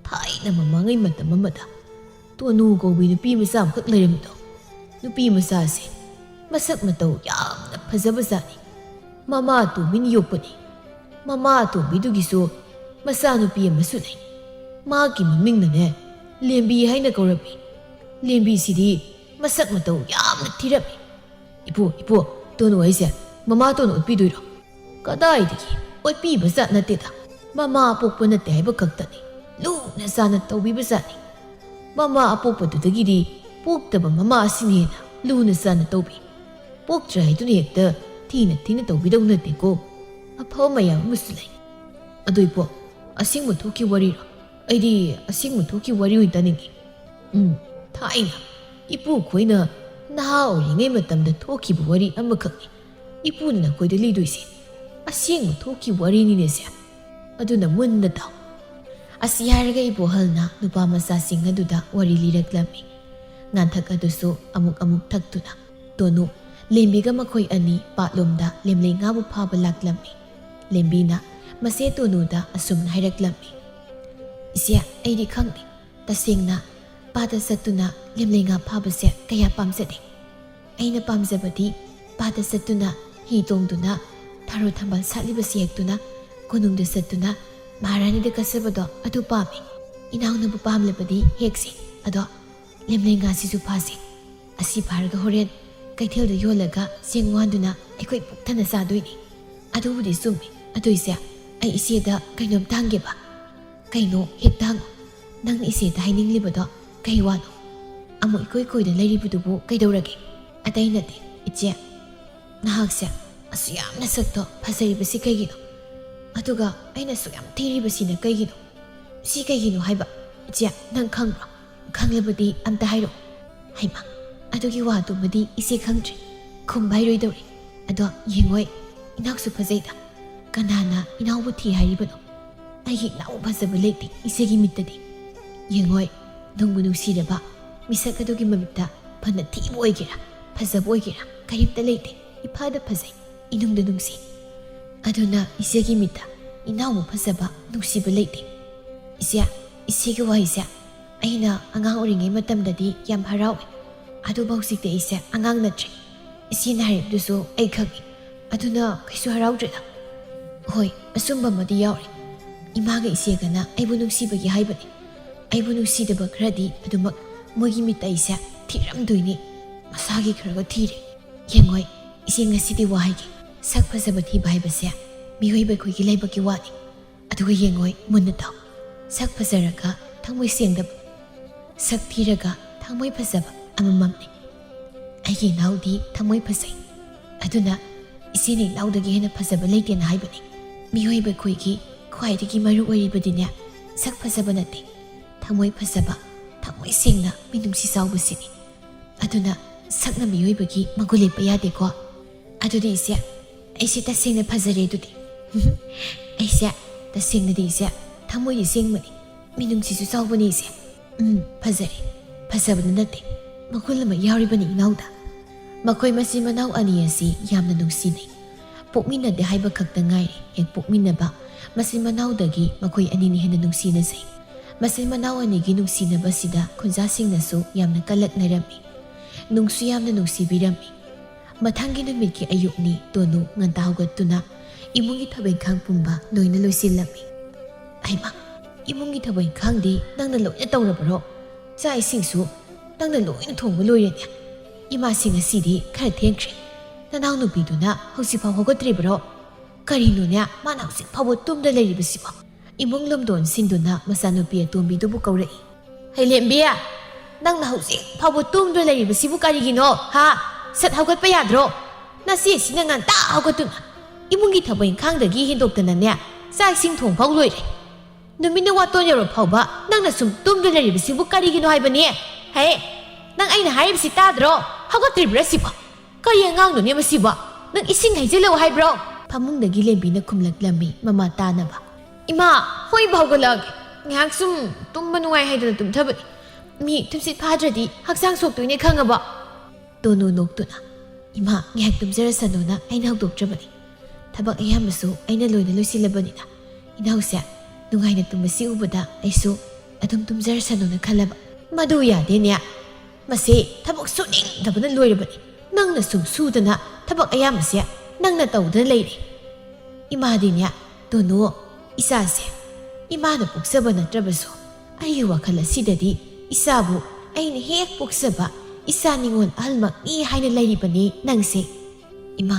ꯊꯥꯏꯅ ꯃꯃꯥꯡꯉꯩ ꯃꯇꯝ ꯑꯃꯗ ꯇꯣꯅꯨ ꯀꯧꯕꯤ ꯅꯨꯄꯤ ꯃꯆꯥ ꯑꯃꯈꯛ ꯂꯩꯔꯝꯃꯤꯗꯣ꯫ ꯅꯨꯄꯤ ꯃꯆꯥꯁꯦ ꯃꯁꯛ ꯃꯇꯧ ꯌꯥꯝꯅ ꯐꯖꯕꯖꯥꯠꯅꯤ꯫ ꯃꯃꯥ ꯑꯇꯣꯝꯕꯤꯅ ꯌꯣꯛꯄꯅꯤ꯫ ꯃꯃꯥ ꯑꯇꯣꯝꯕꯤꯗꯨꯒꯤꯁꯨ ꯃꯆꯥꯅꯨꯄꯤ ꯑꯃꯁꯨ ꯂꯩ꯫ ꯃꯥꯒꯤ ꯃꯃꯤꯡꯅꯅꯦ ꯂꯦꯝꯕꯤ ꯍꯥꯏꯅ ꯀꯧꯔꯝꯃꯤ꯫ ꯂꯦꯝꯕꯤꯁꯤꯗꯤ ꯃꯁꯛ ꯃꯇꯧ ꯌꯥꯝꯅ ꯊꯤꯔꯝꯃꯤ." "ꯏꯄꯨ, ꯇꯣꯅꯨ ꯍꯥꯏꯁꯦ ꯃꯃꯥ ꯇꯣꯟꯅ ꯑꯣꯠꯄꯤꯗꯣꯏꯔꯣ?" "ꯀꯗꯥꯏꯗꯒꯤ ꯑꯣꯠꯄꯤꯕ ꯖꯥꯠ ꯅꯠꯇꯦꯗ, ꯃꯃꯥ ꯑꯄꯣꯛꯄ ꯅꯠꯇꯦ ꯍꯥꯏꯕ ꯈꯛꯇꯅꯤ, ꯂꯨꯅ ꯆꯥꯟꯅ ꯇꯧꯕꯤꯕ ꯖꯥꯠꯅꯤ꯫ ꯃꯃꯥ ꯑꯄꯣꯛꯄꯗꯨꯗꯒꯤꯗꯤ ꯄꯣꯛꯇꯕ ꯃꯃꯥ ꯑꯁꯤꯅ ꯍꯦꯟꯅ ꯂꯨꯅ ꯆꯥꯟꯅ ꯇꯧꯕꯤ꯫ ꯄꯣꯛꯇ꯭ꯔꯦ ꯍꯥꯏꯗꯨꯅ ꯍꯦꯛꯇ ꯊꯤꯅ ꯇꯧꯕꯤꯗꯧ ꯅꯠꯇꯦꯀꯣ, ꯑꯐꯕ ꯃꯌꯥꯝ ꯑꯃꯁꯨ ꯂꯩ." "ꯑꯗꯣ ꯏꯄꯨ, ꯑꯁꯦꯡꯕ ꯊꯣꯛꯈꯤ ꯋꯥꯔꯤꯔꯣ? ꯑꯩꯗꯤ ꯑꯁꯦꯡꯕ ꯊꯣꯛꯈꯤ ꯋꯥꯔꯤ ꯑꯣꯏꯅ ꯇꯥꯅꯤꯡꯉꯤ꯫ ꯊꯥꯏꯅ ꯏꯄꯨ ꯈꯣꯏꯅ ꯅꯍꯥ ꯑꯣꯏꯔꯤꯉꯩ ꯃꯇꯝꯗ ꯊꯣꯛꯈꯤꯕ ꯋꯥꯔꯤ ꯑꯃꯈꯛꯅꯤ ꯏꯄꯨꯅ ꯅꯈꯣꯏꯗ ꯂꯤꯗꯣꯏꯁꯦ꯫ ꯑꯁꯦꯡꯕ ꯊꯣꯛꯈꯤꯕ ꯋꯥꯔꯤꯅꯤꯅꯦꯁꯦ, ꯑꯗꯨꯅ ꯃꯨꯟꯅ ꯇꯥꯎ꯫ ꯑꯁꯤ ꯍꯥꯏꯔꯒ ꯏꯕꯣꯍꯜꯅ ꯅꯨꯄꯥ ꯃꯆꯥꯁꯤꯡ ꯑꯗꯨꯗ ꯋꯥꯔꯤ ꯂꯤꯔꯛꯂꯝꯃꯤ꯫ ꯉꯥꯟꯊꯛ ꯑꯗꯨꯁꯨ ꯑꯃꯨꯛ ꯊꯛꯇꯨꯅ ꯇꯣꯅꯨ, ꯂꯦꯝꯕꯤꯒ ꯃꯈꯣꯏ ꯑꯅꯤ ꯄꯥꯠꯂꯣꯝꯗ ꯂꯦꯝꯂꯩ ꯉꯥꯕꯨ ꯐꯥꯕ ꯂꯥꯛꯂꯝꯃꯤ꯫ ꯂꯦꯝꯕꯤꯅ ꯃꯆꯦ ꯇꯣꯅꯨꯗ ꯑꯁꯨꯝꯅ ꯍꯥꯏꯔꯛꯂꯝꯃꯤ꯫ ꯏꯆꯦ, ꯑꯩꯗꯤ ꯈꯪꯗꯦ, ꯇꯁꯦꯡꯅ ꯄꯥꯠꯇ ꯆꯠꯇꯨꯅ ꯂꯦꯝꯂꯩ ꯉꯥ ꯐꯥꯕꯁꯦ ꯀꯌꯥ ꯄꯥꯝꯖꯗꯦ꯫ ꯑꯩꯅ ꯄꯥꯝꯖꯕꯗꯤ ꯄꯥꯠꯇ ꯆꯠꯇꯨꯅ ꯍꯤ ꯇꯣꯡꯗꯨꯅ ꯊꯔꯣ ꯊꯝꯕꯥꯜ ꯁꯥꯠꯂꯤꯕꯁꯤ ꯍꯦꯛꯇꯨꯅ ꯀꯣꯅꯨꯡꯗ ꯆꯠꯇꯨꯅ ꯃꯍꯥꯔꯥꯅꯤꯗ ꯀꯠꯆꯕꯗꯣ ꯑꯗꯨ ꯄꯥꯝꯃꯤ꯫ ꯏꯅꯥꯎꯅꯕꯨ ꯄꯥꯝꯂꯕꯗꯤ ꯍꯦꯛꯁꯤ, ꯑꯗꯣ ꯂꯦꯝꯂꯩ ꯉꯥꯁꯤꯁꯨ ꯐꯥꯁꯤ꯫ ꯑꯁꯤ ꯐꯥꯔꯒ ꯍꯣꯔꯦꯟ ꯀꯩꯊꯦꯜꯗ ꯌꯣꯜꯂꯒ ꯆꯦꯡ ꯋꯥꯟꯗꯨꯅ ꯑꯩꯈꯣꯏ ꯄꯨꯛꯊꯟꯅ ꯆꯥꯗꯣꯏꯅꯤ꯫ ꯑꯗꯨꯕꯨꯗꯤ ꯆꯨꯝꯃꯤ, ꯑꯗꯨꯏꯁꯦ ꯑꯩ ꯏꯆꯦꯗ ꯀꯩꯅꯣꯝꯇ ꯍꯪꯒꯦꯕ꯫ ꯀꯩꯅꯣ? ꯍꯦꯛꯇ ꯍꯪꯉꯣ꯫ ꯅꯪꯅ ꯏꯆꯦꯗ ꯍꯥꯏꯅꯤꯡꯂꯤꯕꯗꯣ ꯀꯩ ꯋꯥꯅꯣ? ꯑꯃꯨꯛ ꯏꯀꯣꯏ ꯀꯣꯏꯗ ꯂꯩꯔꯤꯕꯗꯨꯕꯨ ꯀꯩꯗꯧꯔꯒꯦ? ꯑꯇꯩ ꯅꯠꯇꯦ ꯏꯆꯦ, ꯅꯍꯥꯛꯁꯦ ꯑꯁꯨꯛ ꯌꯥꯝꯅ ꯁꯛꯇꯣ ꯐꯖꯔꯤꯕꯁꯤ ꯀꯩꯒꯤꯅꯣ? ꯑꯗꯨꯒ ꯑꯩꯅ ꯁꯨꯛ ꯌꯥꯝ ꯊꯤꯔꯤꯕꯁꯤꯅ ꯀꯩꯒꯤꯅꯣ? ꯁꯤ ꯀꯩꯒꯤꯅꯣ ꯍꯥꯏꯕ? ꯏꯆꯦ, ꯅꯪ ꯈꯪꯕ꯭ꯔꯣ? ꯈꯪꯂꯕꯗꯤ ꯑꯝꯇ ꯍꯥꯏꯔꯛꯑꯣ꯫ ꯍꯩꯃꯥ, ꯑꯗꯨꯒꯤ ꯋꯥꯗꯨꯃꯗꯤ ꯏꯆꯦ ꯈꯪꯗ꯭ꯔꯤ, ꯈꯨꯝꯕ ꯍꯩꯔꯣꯏꯗꯧꯔꯤ꯫ ꯑꯗꯣ ꯌꯦꯡꯉꯣꯏ, ꯏꯅꯥꯎꯁꯨ ꯐꯖꯩꯗ꯫ ꯀꯅꯥꯅ ꯏꯅꯥꯎꯕꯨ ꯊꯤ ꯍꯥꯏꯔꯤꯕꯅꯣ? ꯑꯩꯒꯤ ꯏꯅꯥꯎ ꯐꯖꯕ ꯂꯩꯇꯦ ꯏꯆꯦꯒꯤ ꯃꯤꯠꯇꯗꯤ꯫ ꯌꯦꯡꯉꯣꯏ, ꯅꯨꯡꯕꯨ ꯅꯨꯡꯁꯤꯔꯕ ꯃꯤꯁꯛ ꯑꯗꯨꯒꯤ ꯃꯃꯤꯠꯇ ꯐꯅ ꯊꯤꯕ ꯑꯣꯏꯒꯦꯔꯥ ꯐꯖꯕ ꯑꯣꯏꯒꯦꯔꯥ ꯀꯔꯤꯝꯇ ꯂꯩꯇꯦ꯫ ꯏꯐꯗ ꯐꯖꯩ, ꯏꯅꯨꯡꯗ ꯅꯨꯡꯁꯤ꯫ ꯑꯗꯨꯅ ꯏꯆꯦꯒꯤ ꯃꯤꯠꯇ ꯏꯅꯥꯎꯕꯨ ꯐꯖꯕ ꯅꯨꯡꯁꯤꯕ ꯂꯩꯇꯦ꯫ ꯏꯆꯦ, ꯏꯆꯦꯒꯤ ꯋꯥꯍꯩꯁꯦ ꯑꯩꯅ ꯑꯉꯥꯡ ꯑꯣꯏꯔꯤꯉꯩ ꯃꯇꯝꯗꯗꯤ ꯌꯥꯝ ꯍꯔꯥꯎꯏ, ꯑꯗꯨꯕꯨ ꯍꯧꯖꯤꯛꯇꯤ ꯑꯩꯁꯦ ꯑꯉꯥꯡ ꯅꯠꯇ꯭ꯔꯦ꯫ ꯏꯆꯦꯅ ꯍꯥꯏꯔꯤꯕꯗꯨꯁꯨ ꯑꯩ ꯈꯪꯏ, ꯑꯗꯨꯅ ꯀꯩꯁꯨ ꯍꯔꯥꯎꯗ꯭ꯔꯦꯗ꯫ ꯍꯣꯏ, ꯑꯆꯨꯝꯕ ꯑꯃꯗꯤ ꯌꯥꯎꯔꯤ꯫ ꯏꯃꯥꯒ ꯏꯆꯦꯒꯅ ꯑꯩꯕꯨ ꯅꯨꯡꯁꯤꯕꯒꯤ ꯍꯥꯏꯕꯅꯤ꯫ ꯑꯩꯕꯨ ꯅꯨꯡꯁꯤꯗꯕ ꯈꯔꯗꯤ ꯑꯗꯨꯃꯛ ꯃꯣꯏꯒꯤ ꯃꯤꯠꯇ ꯑꯩꯁꯦ ꯊꯤꯔꯝꯗꯣꯏꯅꯤ, ꯃꯁꯥꯒꯤ ꯈꯔꯒ ꯊꯤꯔꯦ꯫ ꯌꯦꯡꯉꯣꯏ, ꯏꯆꯦ ꯉꯁꯤꯗꯤ ꯋꯥ ꯍꯥꯏꯒꯦ꯫ ꯁꯛ ꯐꯖꯕ ꯊꯤꯕ ꯍꯥꯏꯕꯁꯦ ꯃꯤꯑꯣꯏꯕ ꯑꯩꯈꯣꯏꯒꯤ ꯂꯥꯏꯕꯛꯀꯤ ꯋꯥꯅꯤ꯫ ꯑꯗꯨꯒ ꯌꯦꯡꯉꯣꯏ, ꯃꯨꯟꯅ ꯇꯥꯎ꯫ ꯁꯛ ꯐꯖꯔꯒ ꯊꯃꯣꯏ ꯁꯦꯡꯗꯕ, ꯁꯛ ꯊꯤꯔꯒ ꯊꯃꯣꯏ ꯐꯖꯕ ꯑꯃꯃꯝꯅꯤ꯫ ꯑꯩꯒꯤ ꯏꯅꯥꯎꯗꯤ ꯊꯃꯣꯏ ꯐꯖꯩ, ꯑꯗꯨꯅ ꯏꯆꯦꯅ ꯏꯅꯥꯎꯗꯒꯤ ꯍꯦꯟꯅ ꯐꯖꯕ ꯂꯩꯇꯦꯅ ꯍꯥꯏꯕꯅꯤ꯫ ꯃꯤꯑꯣꯏꯕ ꯑꯩꯈꯣꯏꯒꯤ ꯈ꯭ꯋꯥꯏꯗꯒꯤ ꯃꯔꯨ ꯑꯣꯏꯔꯤꯕꯗꯤꯅꯦ ꯁꯛ ꯐꯖꯕ ꯅꯠꯇꯦ, ꯊꯃꯣꯏ ꯐꯖꯕ, ꯊꯃꯣꯏ ꯁꯦꯡꯅ ꯃꯤꯅꯨꯡꯁꯤ ꯆꯥꯎꯕꯁꯤꯅꯤ꯫ ꯑꯗꯨꯅ ꯁꯛꯅ ꯃꯤꯑꯣꯏꯕꯒꯤ ꯃꯒꯨꯟ ꯂꯦꯞꯄ ꯌꯥꯗꯦꯀꯣ꯫ ꯑꯗꯨꯗꯤ ꯏꯆꯦ, ꯑꯩꯁꯦ ꯇꯁꯦꯡꯅ ꯐꯖꯔꯦ ꯑꯗꯨꯗꯤ꯫ ꯑꯩꯁꯦ ꯇꯁꯦꯡꯅꯗꯤ ꯏꯆꯦ ꯊꯃꯣꯏꯗꯤ ꯁꯦꯡꯕꯅꯤ, ꯃꯤꯅꯨꯡꯁꯤꯁꯨ ꯆꯥꯎꯕꯅꯤ ꯏꯆꯦ꯫ ꯐꯖꯔꯦ, ꯐꯖꯕꯗ ꯅꯠꯇꯦ, ꯃꯒꯨꯟ ꯑꯃ ꯌꯥꯎꯔꯤꯕꯅꯤ ꯏꯅꯥꯎꯗ꯫ ꯃꯈꯣꯏ ꯃꯆꯤꯟ ꯃꯅꯥꯎ ꯑꯅꯤ ꯑꯁꯤ ꯌꯥꯝꯅ ꯅꯨꯡꯁꯤꯅꯩ꯫ ꯄꯣꯛꯃꯤꯟꯅꯗꯦ ꯍꯥꯏꯕ ꯈꯛꯇ ꯉꯥꯏꯔꯦ, ꯍꯦꯛ ꯄꯣꯛꯃꯤꯟꯅꯕ ꯃꯆꯤꯟ ꯃꯅꯥꯎꯗꯒꯤ ꯃꯈꯣꯏ ꯑꯅꯤꯅ ꯍꯦꯟꯅ ꯅꯨꯡꯁꯤꯅꯖꯩ꯫ ꯃꯆꯤꯟ ꯃꯅꯥꯎ ꯑꯅꯤꯒꯤ ꯅꯨꯡꯁꯤꯅꯕꯁꯤꯗ ꯈꯨꯟꯖꯥꯁꯤꯡꯅꯁꯨ ꯌꯥꯝꯅ ꯀꯜꯂꯛꯅꯔꯝꯃꯤ, ꯅꯨꯡꯁꯨ ꯌꯥꯝꯅ ꯅꯨꯡꯁꯤꯕꯤꯔꯝꯃꯤ꯫ ꯃꯊꯪꯒꯤ ꯅꯨꯃꯤꯠꯀꯤ ꯑꯌꯨꯛꯅꯤ ꯇꯣꯅꯨ ꯉꯟꯇꯥ ꯍꯧꯒꯠꯇꯨꯅ ꯏꯃꯨꯡꯒꯤ ꯊꯕꯛ ꯏꯪꯈꯥꯡ ꯄꯨꯝꯕ ꯂꯣꯏꯅ ꯂꯣꯏꯁꯤꯜꯂꯝꯃꯤ꯫ ꯍꯩꯃꯥ, ꯏꯃꯨꯡꯒꯤ ꯊꯕꯛ ꯏꯪꯈꯥꯡꯗꯤ ꯅꯪꯅ ꯂꯣꯏꯅ ꯇꯧꯔꯕ꯭ꯔꯣ? ꯆꯥꯛ ꯏꯁꯤꯡꯁꯨ ꯅꯪꯅ ꯂꯣꯏꯅ ꯊꯣꯡꯕ ꯂꯣꯏꯔꯦꯅꯦ꯫ ꯏꯃꯥꯁꯤ ꯉꯁꯤꯗꯤ ꯈꯔ ꯊꯦꯡꯈ꯭ꯔꯦ꯫ ꯅꯅꯥꯎ ꯅꯨꯄꯤꯗꯨꯅ ꯍꯧꯖꯤꯛꯐꯥꯎ ꯍꯧꯒꯠꯇ꯭ꯔꯤꯕ꯭ꯔꯣ? ꯀꯔꯤꯅꯣꯅꯦ ꯃꯥꯅ ꯍꯧꯖꯤꯛ ꯐꯥꯎꯕ ꯇꯨꯝꯗ ꯂꯩꯔꯤꯕꯁꯤꯕꯣ? ꯏꯃꯨꯡ ꯂꯝꯗꯣꯟꯁꯤꯡꯗꯨꯅ ꯃꯆꯥꯅꯨꯄꯤ ꯑꯇꯣꯝꯕꯤꯗꯨꯕꯨ ꯀꯧꯔꯛꯏ꯫ ꯍꯩꯂꯦꯝꯕꯤ, ꯅꯪꯅ ꯍꯧꯖꯤꯛ ꯐꯥꯎꯕ ꯇꯨꯝꯗ ꯂꯩꯔꯤꯕꯁꯤꯕꯨ ꯀꯔꯤꯒꯤꯅꯣ? ꯁꯠ ꯍꯧꯒꯠꯄ ꯌꯥꯗ꯭ꯔꯣ? ꯅꯆꯦꯁꯤꯅ ꯉꯟꯇꯥ ꯍꯧꯒꯠꯇꯨꯅ ꯏꯃꯨꯡꯒꯤ ꯊꯕꯛ ꯏꯪꯈꯥꯡꯗꯒꯤ ꯍꯦꯟꯗꯣꯛꯇꯅꯅꯦ ꯆꯥꯛ ꯏꯁꯤꯡ ꯊꯣꯡꯐꯥꯎ ꯂꯣꯏꯔꯦ꯫ ꯅꯨꯃꯤꯠꯅ ꯋꯥꯇꯣꯟ ꯌꯧꯔ ꯐꯥꯎꯕ ꯅꯪꯅ ꯁꯨꯝ ꯇꯨꯝꯗ ꯂꯩꯔꯤꯕꯁꯤꯕꯨ ꯀꯔꯤꯒꯤꯅꯣ ꯍꯥꯏꯕꯅꯤ? ꯍꯦ, ꯅꯪ ꯑꯩꯅ ꯍꯥꯏꯔꯤꯕꯁꯤ ꯇꯥꯗ꯭ꯔꯣ? ꯍꯧꯒꯠꯇ꯭ꯔꯤꯕ꯭ꯔꯥ ꯁꯤꯕꯣ? ꯀꯔꯤ ꯑꯉꯥꯡꯅꯣꯅꯦ ꯃꯁꯤꯕꯣ? ꯅꯪ ꯏꯁꯤꯡ ꯍꯩꯖꯤꯜꯂꯛꯎ ꯍꯥꯏꯕ꯭ꯔꯣ? ꯐꯃꯨꯡꯗꯒꯤ ꯂꯦꯝꯕꯤꯅ ꯈꯨꯝꯂꯛꯂꯝꯃꯤ ꯃꯃꯥ ꯇꯥꯅꯕ꯫ ꯏꯃꯥ, ꯍꯣꯏꯕ ꯍꯧꯒꯠꯂꯛꯑꯒꯦ꯫ ꯉꯥꯏꯍꯥꯛ ꯁꯨꯝ ꯇꯨꯝꯕ ꯅꯨꯡꯉꯥꯏ ꯍꯥꯏꯗꯅ ꯇꯨꯝꯊꯕꯅꯤ꯫ ꯃꯤ ꯇꯨꯝꯁꯤꯠ ꯐꯥꯗ꯭ꯔꯗꯤ ꯍꯛꯆꯥꯡ ꯁꯣꯛꯇꯣꯏꯅꯦ ꯈꯪꯉꯕ? ꯇꯣꯅꯨ ꯅꯣꯛꯇꯨꯅ, ꯏꯃꯥ ꯉꯥꯏꯍꯥꯛ ꯇꯨꯝꯖꯔꯁꯅꯨꯅ ꯑꯩꯅ ꯍꯧꯗꯣꯛꯇ꯭ꯔꯕꯅꯤ꯫ ꯊꯕꯛ ꯑꯌꯥꯝꯕꯁꯨ ꯑꯩꯅ ꯂꯣꯏꯅ ꯂꯣꯏꯁꯤꯜꯂꯕꯅꯤꯅ ꯏꯅꯥꯎꯁꯦ ꯅꯨꯡꯉꯥꯏꯅ ꯇꯨꯝꯕꯁꯤ ꯎꯕꯗ ꯑꯩꯁꯨ ꯑꯗꯨꯝ ꯇꯨꯝꯖꯔꯁꯅꯨꯅ ꯈꯜꯂꯕ꯫ ꯃꯗꯨ ꯌꯥꯗꯦꯅꯦ, ꯃꯁꯤ ꯊꯕꯛ ꯁꯨꯅꯤꯡꯗꯕꯅ ꯂꯣꯏꯔꯕꯅꯤ꯫ ꯅꯪꯅ ꯁꯨꯝ ꯁꯨꯗꯅ ꯊꯕꯛ ꯑꯌꯥꯝꯕꯁꯦ ꯅꯪꯅ ꯇꯧꯗꯨꯅ ꯂꯩꯔꯦ꯫ ꯏꯃꯥꯗꯤꯅꯦ ꯇꯣꯅꯨ, ꯏꯆꯥꯁꯦ ꯏꯃꯥꯅ ꯄꯣꯛꯆꯕ ꯅꯠꯇ꯭ꯔꯕꯁꯨ ꯑꯩꯒꯤ ꯋꯥꯈꯜ ꯑꯁꯤꯗꯗꯤ ꯏꯆꯥꯕꯨ ꯑꯩꯅ ꯍꯦꯛ ꯄꯣꯛꯆꯕ ꯏꯆꯥ ꯅꯤꯉꯣꯜ ꯑꯍꯜꯃꯛꯅꯤ ꯍꯥꯏꯅ ꯂꯩꯔꯤꯕꯅꯤ ꯅꯪꯁꯦ꯫ ꯏꯃꯥ,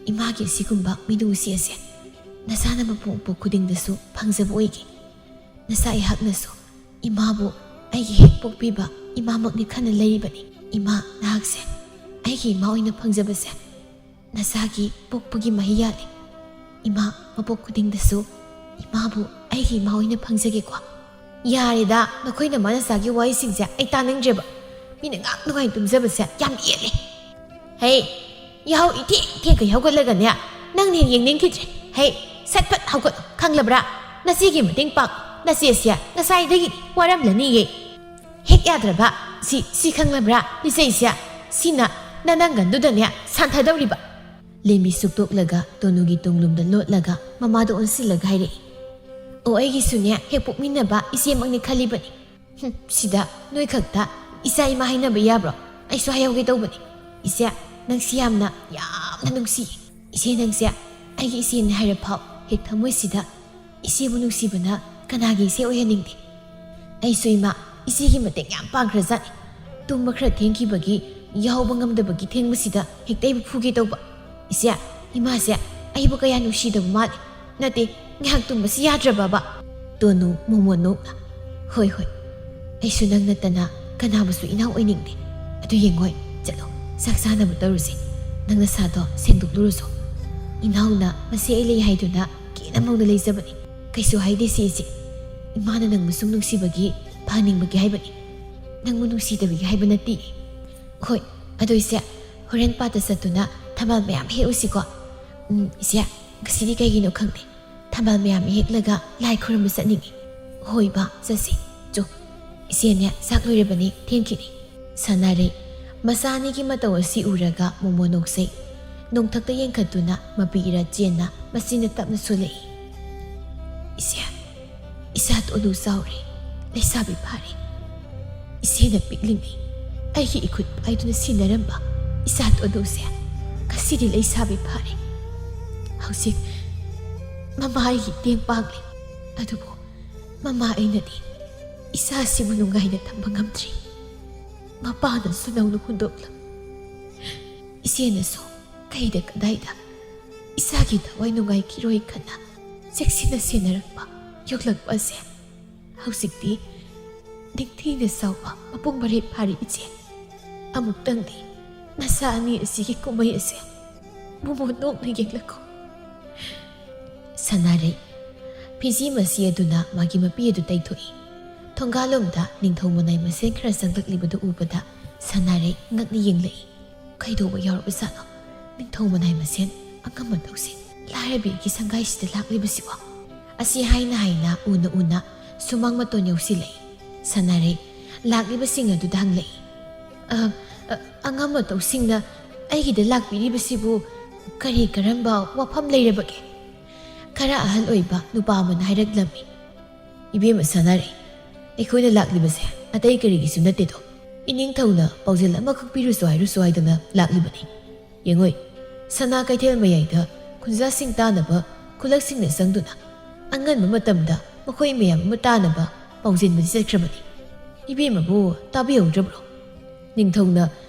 ꯏꯃꯥꯒꯤ ꯑꯁꯤꯒꯨꯝꯕ ꯃꯤꯅꯨꯡꯁꯤ ꯑꯁꯦ ꯅꯁꯥꯅ ꯃꯄꯣꯛ ꯄꯣꯛ ꯈꯨꯗꯤꯡꯗꯁꯨ ꯐꯪꯖꯕ ꯑꯣꯏꯒꯦ꯫ ꯅꯁꯥ ꯑꯩꯍꯥꯛꯅꯁꯨ ꯏꯃꯥꯕꯨ ꯑꯩꯒꯤ ꯍꯦꯛ ꯄꯣꯛꯄꯤꯕ ꯏꯃꯥꯃꯛꯅꯤ ꯈꯟꯅ ꯂꯩꯔꯤꯕꯅꯤ꯫ ꯏꯃꯥ, ꯅꯍꯥꯛꯁꯦ ꯑꯩꯒꯤ ꯏꯃꯥ ꯑꯣꯏꯅ ꯐꯪꯖꯕꯁꯦ ꯅꯁꯥꯒꯤ ꯄꯣꯛꯄꯒꯤ ꯃꯍꯩ ꯌꯥꯜꯂꯤ꯫ ꯏꯃꯥ, ꯃꯄꯣꯛ ꯈꯨꯗꯤꯡꯗꯁꯨ ꯏꯃꯥꯕꯨ ꯑꯩꯒꯤ ꯏꯃꯥ ꯑꯣꯏꯅ ꯐꯪꯖꯒꯦꯀꯣ꯫ ꯌꯥꯔꯦꯗ ꯅꯈꯣꯏꯅ ꯃꯅꯁꯥꯒꯤ ꯋꯥꯍꯩꯁꯤꯡꯁꯦ ꯑꯩ ꯇꯥꯅꯤꯡꯗ꯭ꯔꯦꯕ ꯃꯤꯅ ꯉꯥꯛ ꯅꯨꯡꯉꯥꯏ ꯇꯨꯝꯖꯕꯁꯦ ꯌꯥꯝ ꯌꯦꯠꯂꯦ ꯍꯦ ꯌꯥꯍꯧ ꯏꯊꯦꯡ ꯊꯦꯡꯈꯩ ꯍꯧꯒꯠꯂꯒꯅꯦ ꯅꯪꯅ ꯌꯦꯡꯅꯤꯡꯈꯤꯗ꯭ꯔꯦ ꯍꯦ ꯁꯠ ꯐꯠ ꯍꯧꯒꯠꯂꯣ ꯈꯪꯂꯕ꯭ꯔꯥ ꯅꯆꯦꯒꯤ ꯃꯇꯦꯡ ꯄꯥꯡ ꯅꯆꯦꯁꯦ ꯉꯁꯥꯏꯗꯒꯤ ꯋꯥꯔꯝꯂꯅꯤꯌꯦ ꯍꯦꯛ ꯌꯥꯗ꯭ꯔꯕ ꯁꯤ ꯈꯪꯂꯕ꯭ꯔꯥ ꯏꯆꯦꯁꯦ ꯁꯤꯅ ꯅꯅꯪꯒꯟꯗꯨꯗꯅꯦ ꯁꯥꯟꯊꯗꯧꯔꯤꯕ ꯂꯦꯝꯕꯤ ꯁꯨꯛꯇꯣꯛꯂꯒ ꯇꯣꯅꯨꯒꯤ ꯇꯨꯡꯂꯨꯝꯗ ꯂꯣꯠꯂꯒ ꯃꯃꯥꯗ ꯑꯣꯟꯁꯤꯜꯂꯒ ꯍꯥꯏꯔꯛꯏ ꯑꯣ ꯑꯩꯒꯤꯁꯨꯅꯦ ꯍꯦꯛ ꯄꯣꯛꯃꯤꯟꯅꯕ ꯏꯆꯦꯃꯛꯅꯤ ꯈꯜꯂꯤꯕꯅꯤ ꯁꯤꯗ ꯅꯣꯏ ꯈꯛꯇ ꯏꯆꯥ ꯏꯃꯥ ꯍꯥꯏꯅꯕ ꯌꯥꯕ꯭ꯔꯣ ꯑꯩꯁꯨ ꯍꯥꯏꯍꯧꯒꯦ ꯇꯧꯕꯅꯤ ꯏꯆꯦ ꯅꯪꯁꯤ ꯌꯥꯝꯅ ꯅꯨꯡꯁꯤꯌꯦ ꯏꯆꯦ ꯅꯪꯁꯦ ꯑꯩꯒꯤ ꯏꯆꯦꯅꯤ ꯍꯥꯏꯔꯐꯥꯎ ꯍꯦꯛ ꯊꯃꯣꯏꯁꯤꯗ ꯏꯆꯦꯕꯨ ꯅꯨꯡꯁꯤꯕꯅ ꯀꯅꯥꯒꯤ ꯏꯆꯦ ꯑꯣꯏꯍꯟꯅꯤꯡꯗꯦ ꯑꯩꯁꯨ ꯏꯃꯥ ꯏꯆꯦꯒꯤ ꯃꯇꯦꯡ ꯌꯥꯝ ꯄꯥꯡꯈ꯭ꯔꯖꯥꯠꯅꯤ ꯇꯨꯝꯕ ꯈꯔ ꯊꯦꯡꯈꯤꯕꯒꯤ ꯌꯥꯍꯧꯕ ꯉꯝꯗꯕꯒꯤ ꯊꯦꯡꯕꯁꯤꯗ ꯍꯦꯛꯇ ꯑꯩꯕꯨ ꯐꯨꯒꯦ ꯇꯧꯕ ꯏꯆꯦ ꯏꯃꯥꯁꯦ ꯑꯩꯕꯨ ꯀꯌꯥ ꯅꯨꯡꯁꯤꯗꯕ ꯃꯥꯜꯂꯤ ꯅꯠꯇꯦ ꯉꯥꯏꯍꯥꯛ ꯇꯨꯝꯕꯁꯤ ꯌꯥꯗ꯭ꯔꯕꯕ ꯇꯣꯅꯨ ꯃꯣꯃꯣꯟ ꯅꯣꯛꯅ ꯍꯣꯏ ꯑꯩꯁꯨ ꯅꯪ ꯅꯠꯇꯅ ꯀꯅꯥꯕꯨꯁꯨ ꯏꯅꯥꯎ ꯑꯣꯏꯅꯤꯡꯗꯦ ꯑꯗꯨ ꯌꯦꯡꯉꯣꯏ ꯆꯠꯂꯣ ꯆꯥꯛ ꯆꯥꯅꯕ ꯇꯧꯔꯨꯁꯤ ꯅꯪ ꯅꯁꯥꯗꯣ ꯁꯦꯡꯗꯣꯛꯂꯨꯔꯁꯨ ꯏꯅꯥꯎꯅ ꯃꯁꯤ ꯑꯩ ꯂꯩ ꯍꯥꯏꯗꯨꯅ ꯀꯦꯅ ꯃꯧꯅ ꯂꯩꯖꯕꯅꯤ ꯀꯩꯁꯨ ꯍꯥꯏꯗꯦ ꯁꯤꯁꯦ ꯏꯃꯥꯅ ꯅꯪꯕꯨ ꯁꯨꯝ ꯅꯨꯡꯁꯤꯕꯒꯤ ꯐꯍꯟꯅꯤꯡꯕꯒꯤ ꯍꯥꯏꯕꯅꯤ ꯅꯪꯕꯨ ꯅꯨꯡꯁꯤꯗꯕꯒꯤ ꯍꯥꯏꯕ ꯅꯠꯇꯦ ꯍꯣꯏ ꯑꯗꯨ ꯏꯆꯦ ꯍꯣꯔꯦꯟ ꯄꯥꯠꯇ ꯆꯠꯇꯨꯅ ꯊꯝꯕꯥꯜ ꯃꯌꯥꯝ ꯍꯦꯛꯎꯁꯤꯀꯣ ꯏꯆꯦ ꯉꯁꯤꯗꯤ ꯀꯩꯒꯤꯅꯣ ꯈꯪꯗꯦ ꯊꯝꯕꯥꯜ ꯃꯌꯥꯝ ꯍꯦꯛꯂꯒ ꯂꯥꯏ ꯈꯨꯔꯨꯝꯕ ꯆꯠꯅꯤꯡꯉꯤ ꯍꯣꯏ ꯕꯥ ꯆꯠꯁꯤ ꯆꯣ ꯏꯆꯦꯅꯦ ꯆꯥꯛ ꯂꯣꯏꯔꯕꯅꯤ ꯊꯦꯡꯈꯤꯅꯤ ꯁꯥꯟꯅꯔꯦ ꯃꯆꯥ ꯑꯅꯤꯒꯤ ꯃꯇꯧ ꯑꯁꯤ ꯎꯔꯒ ꯃꯣꯃꯣ ꯅꯣꯛꯆꯩ ꯅꯣꯡꯊꯛꯇ ꯌꯦꯡꯈꯠꯇꯨꯅ ꯃꯄꯤ ꯏꯔꯥ ꯆꯦꯟꯅ ꯃꯁꯤꯅ ꯇꯞꯅ ꯁꯣꯜꯂꯛꯏ ꯏꯆꯦ ꯏꯆꯥ ꯇꯣꯅꯨ ꯆꯥꯎꯔꯦ ꯂꯩꯁꯥꯕꯤ ꯐꯥꯔꯦ ꯏꯆꯦꯅ ꯄꯤꯛꯂꯤꯉꯩ ꯑꯩꯒꯤ ꯏꯈꯨꯠ ꯄꯥꯏꯗꯨꯅ ꯁꯤꯟꯅꯔꯝꯕ ꯏꯆꯥ ꯇꯣꯅꯨꯁꯦ ꯉꯁꯤꯗꯤ ꯂꯩꯁꯥꯕꯤ ꯐꯥꯔꯦ ꯍꯧꯖꯤꯛ ꯃꯃꯥ ꯑꯩꯒꯤ ꯇꯦꯡ ꯄꯥꯡꯂꯤ ꯑꯗꯨꯕꯨ ꯃꯃꯥ ꯑꯩꯅꯗꯤ ꯏꯆꯥꯁꯤꯕꯨ ꯅꯨꯡꯉꯥꯏꯅ ꯊꯝꯕ ꯉꯝꯗ꯭ꯔꯤ ꯃꯄꯥꯅꯁꯨ ꯅꯧꯅ ꯍꯨꯟꯗꯣꯛꯂꯝ ꯏꯆꯦꯅꯁꯨ ꯀꯩꯗ ꯀꯗꯥꯏꯗ ꯏꯆꯥꯒꯤ ꯊꯋꯥꯏ ꯅꯨꯡꯉꯥꯏꯈꯤꯔꯣꯏ ꯈꯟꯅ ꯆꯦꯛꯁꯤꯟꯅ ꯁꯦꯟꯅꯔꯛꯄ ꯌꯣꯛꯂꯛꯄ ꯑꯁꯦ ꯍꯧꯖꯤꯛꯇꯤ ꯅꯤꯡꯊꯤꯅ ꯆꯥꯎꯕ ꯃꯄꯨꯡ ꯃꯔꯩ ꯐꯥꯔꯤ ꯏꯆꯦ ꯑꯃꯨꯛꯇꯪꯗꯤ ꯅꯆꯥ ꯑꯅꯤ ꯑꯁꯤꯒꯤ ꯀꯨꯝꯍꯩ ꯑꯁꯦ ꯃꯣꯃꯣ ꯅꯣꯛꯅ ꯌꯦꯡꯂꯛꯈꯣ ꯁꯥꯟꯅꯔꯩ ꯐꯤꯖꯤ ꯃꯁꯤ ꯑꯗꯨꯅ ꯃꯥꯒꯤ ꯃꯄꯤ ꯑꯗꯨ ꯇꯩꯊꯣꯛꯏ ꯊꯣꯡꯒꯥꯜꯂꯣꯝꯗ ꯅꯤꯡꯊꯧ ꯃꯅꯥꯏ ꯃꯁꯦꯟ ꯈꯔ ꯆꯪꯂꯛꯂꯤꯕꯗꯨ ꯎꯕꯗ ꯁꯥꯟꯅꯔꯩ ꯉꯛꯅ ꯌꯦꯡꯂꯛꯏ ꯀꯩꯗꯧꯕ ꯌꯥꯎꯔꯕꯖꯥꯠꯅꯣ ꯅꯤꯡꯊꯧ ꯃꯅꯥꯏ ꯃꯁꯦꯟ ꯑꯉꯝ ꯃꯇꯧꯁꯦ ꯂꯥꯏꯔꯕꯤꯒꯤ ꯁꯪꯒꯥꯏꯁꯤꯗ ꯂꯥꯛꯂꯤꯕꯁꯤꯕꯣ ꯑꯁꯤ ꯍꯥꯏꯅ ꯎꯅ ꯁꯨꯃꯥꯡ ꯃꯇꯣꯟ ꯌꯧꯁꯤꯜꯂꯛꯏ ꯁꯥꯟꯅꯔꯩ ꯂꯥꯛꯂꯤꯕꯁꯤꯡ ꯑꯗꯨꯗ ꯍꯪꯂꯛꯏ ꯑꯉꯝ ꯃꯇꯧꯁꯤꯡꯅ ꯑꯩꯒꯤꯗ ꯂꯥꯛꯄꯤꯔꯤꯕꯁꯤꯕꯨ ꯀꯔꯤ ꯀꯔꯝꯕ ꯋꯥꯐꯝ ꯂꯩꯔꯕꯒꯦ ꯈꯔ ꯑꯍꯜ ꯑꯣꯏꯕ ꯅꯨꯄꯥ ꯑꯃꯅ ꯍꯥꯏꯔꯛꯂꯝꯃꯤ ꯏꯕꯦꯝꯃ ꯁꯥꯟꯅꯔꯩ ꯑꯩꯈꯣꯏꯅ ꯂꯥꯛꯂꯤꯕꯁꯦ ꯑꯇꯩ ꯀꯔꯤꯒꯤꯁꯨ ꯅꯠꯇꯦꯗꯣ ꯏꯅꯤꯡꯊꯧꯅ ꯄꯥꯎꯖꯦꯜ ꯑꯃꯈꯛ ꯄꯤꯔꯨꯁꯨ ꯍꯥꯏꯔꯨꯁꯨ ꯍꯥꯏꯗꯅ ꯂꯥꯛꯂꯤꯕꯅꯤ ꯌꯦꯡꯉꯣꯏ ꯁꯅꯥ ꯀꯩꯊꯦꯜ ꯃꯌꯥꯏꯗ ꯈꯨꯟꯖꯥꯁꯤꯡ ꯇꯥꯅꯕ ꯈꯨꯂꯛꯁꯤꯡꯅ ꯆꯪꯗꯨꯅ ꯑꯉꯟꯕ ꯃꯇꯝꯗ ꯃꯈꯣꯏ ꯃꯌꯥꯝ ꯑꯃ ꯇꯥꯅꯕ ꯄꯥꯎꯖꯦꯟꯕꯗꯤ ꯆꯠꯈ꯭ꯔꯕꯅꯤ ꯏꯕꯦꯝꯃꯕꯨ ꯇꯥꯕꯤꯍꯧꯗ꯭ꯔꯕ꯭ꯔꯣ ꯅꯤꯡꯊꯧꯅ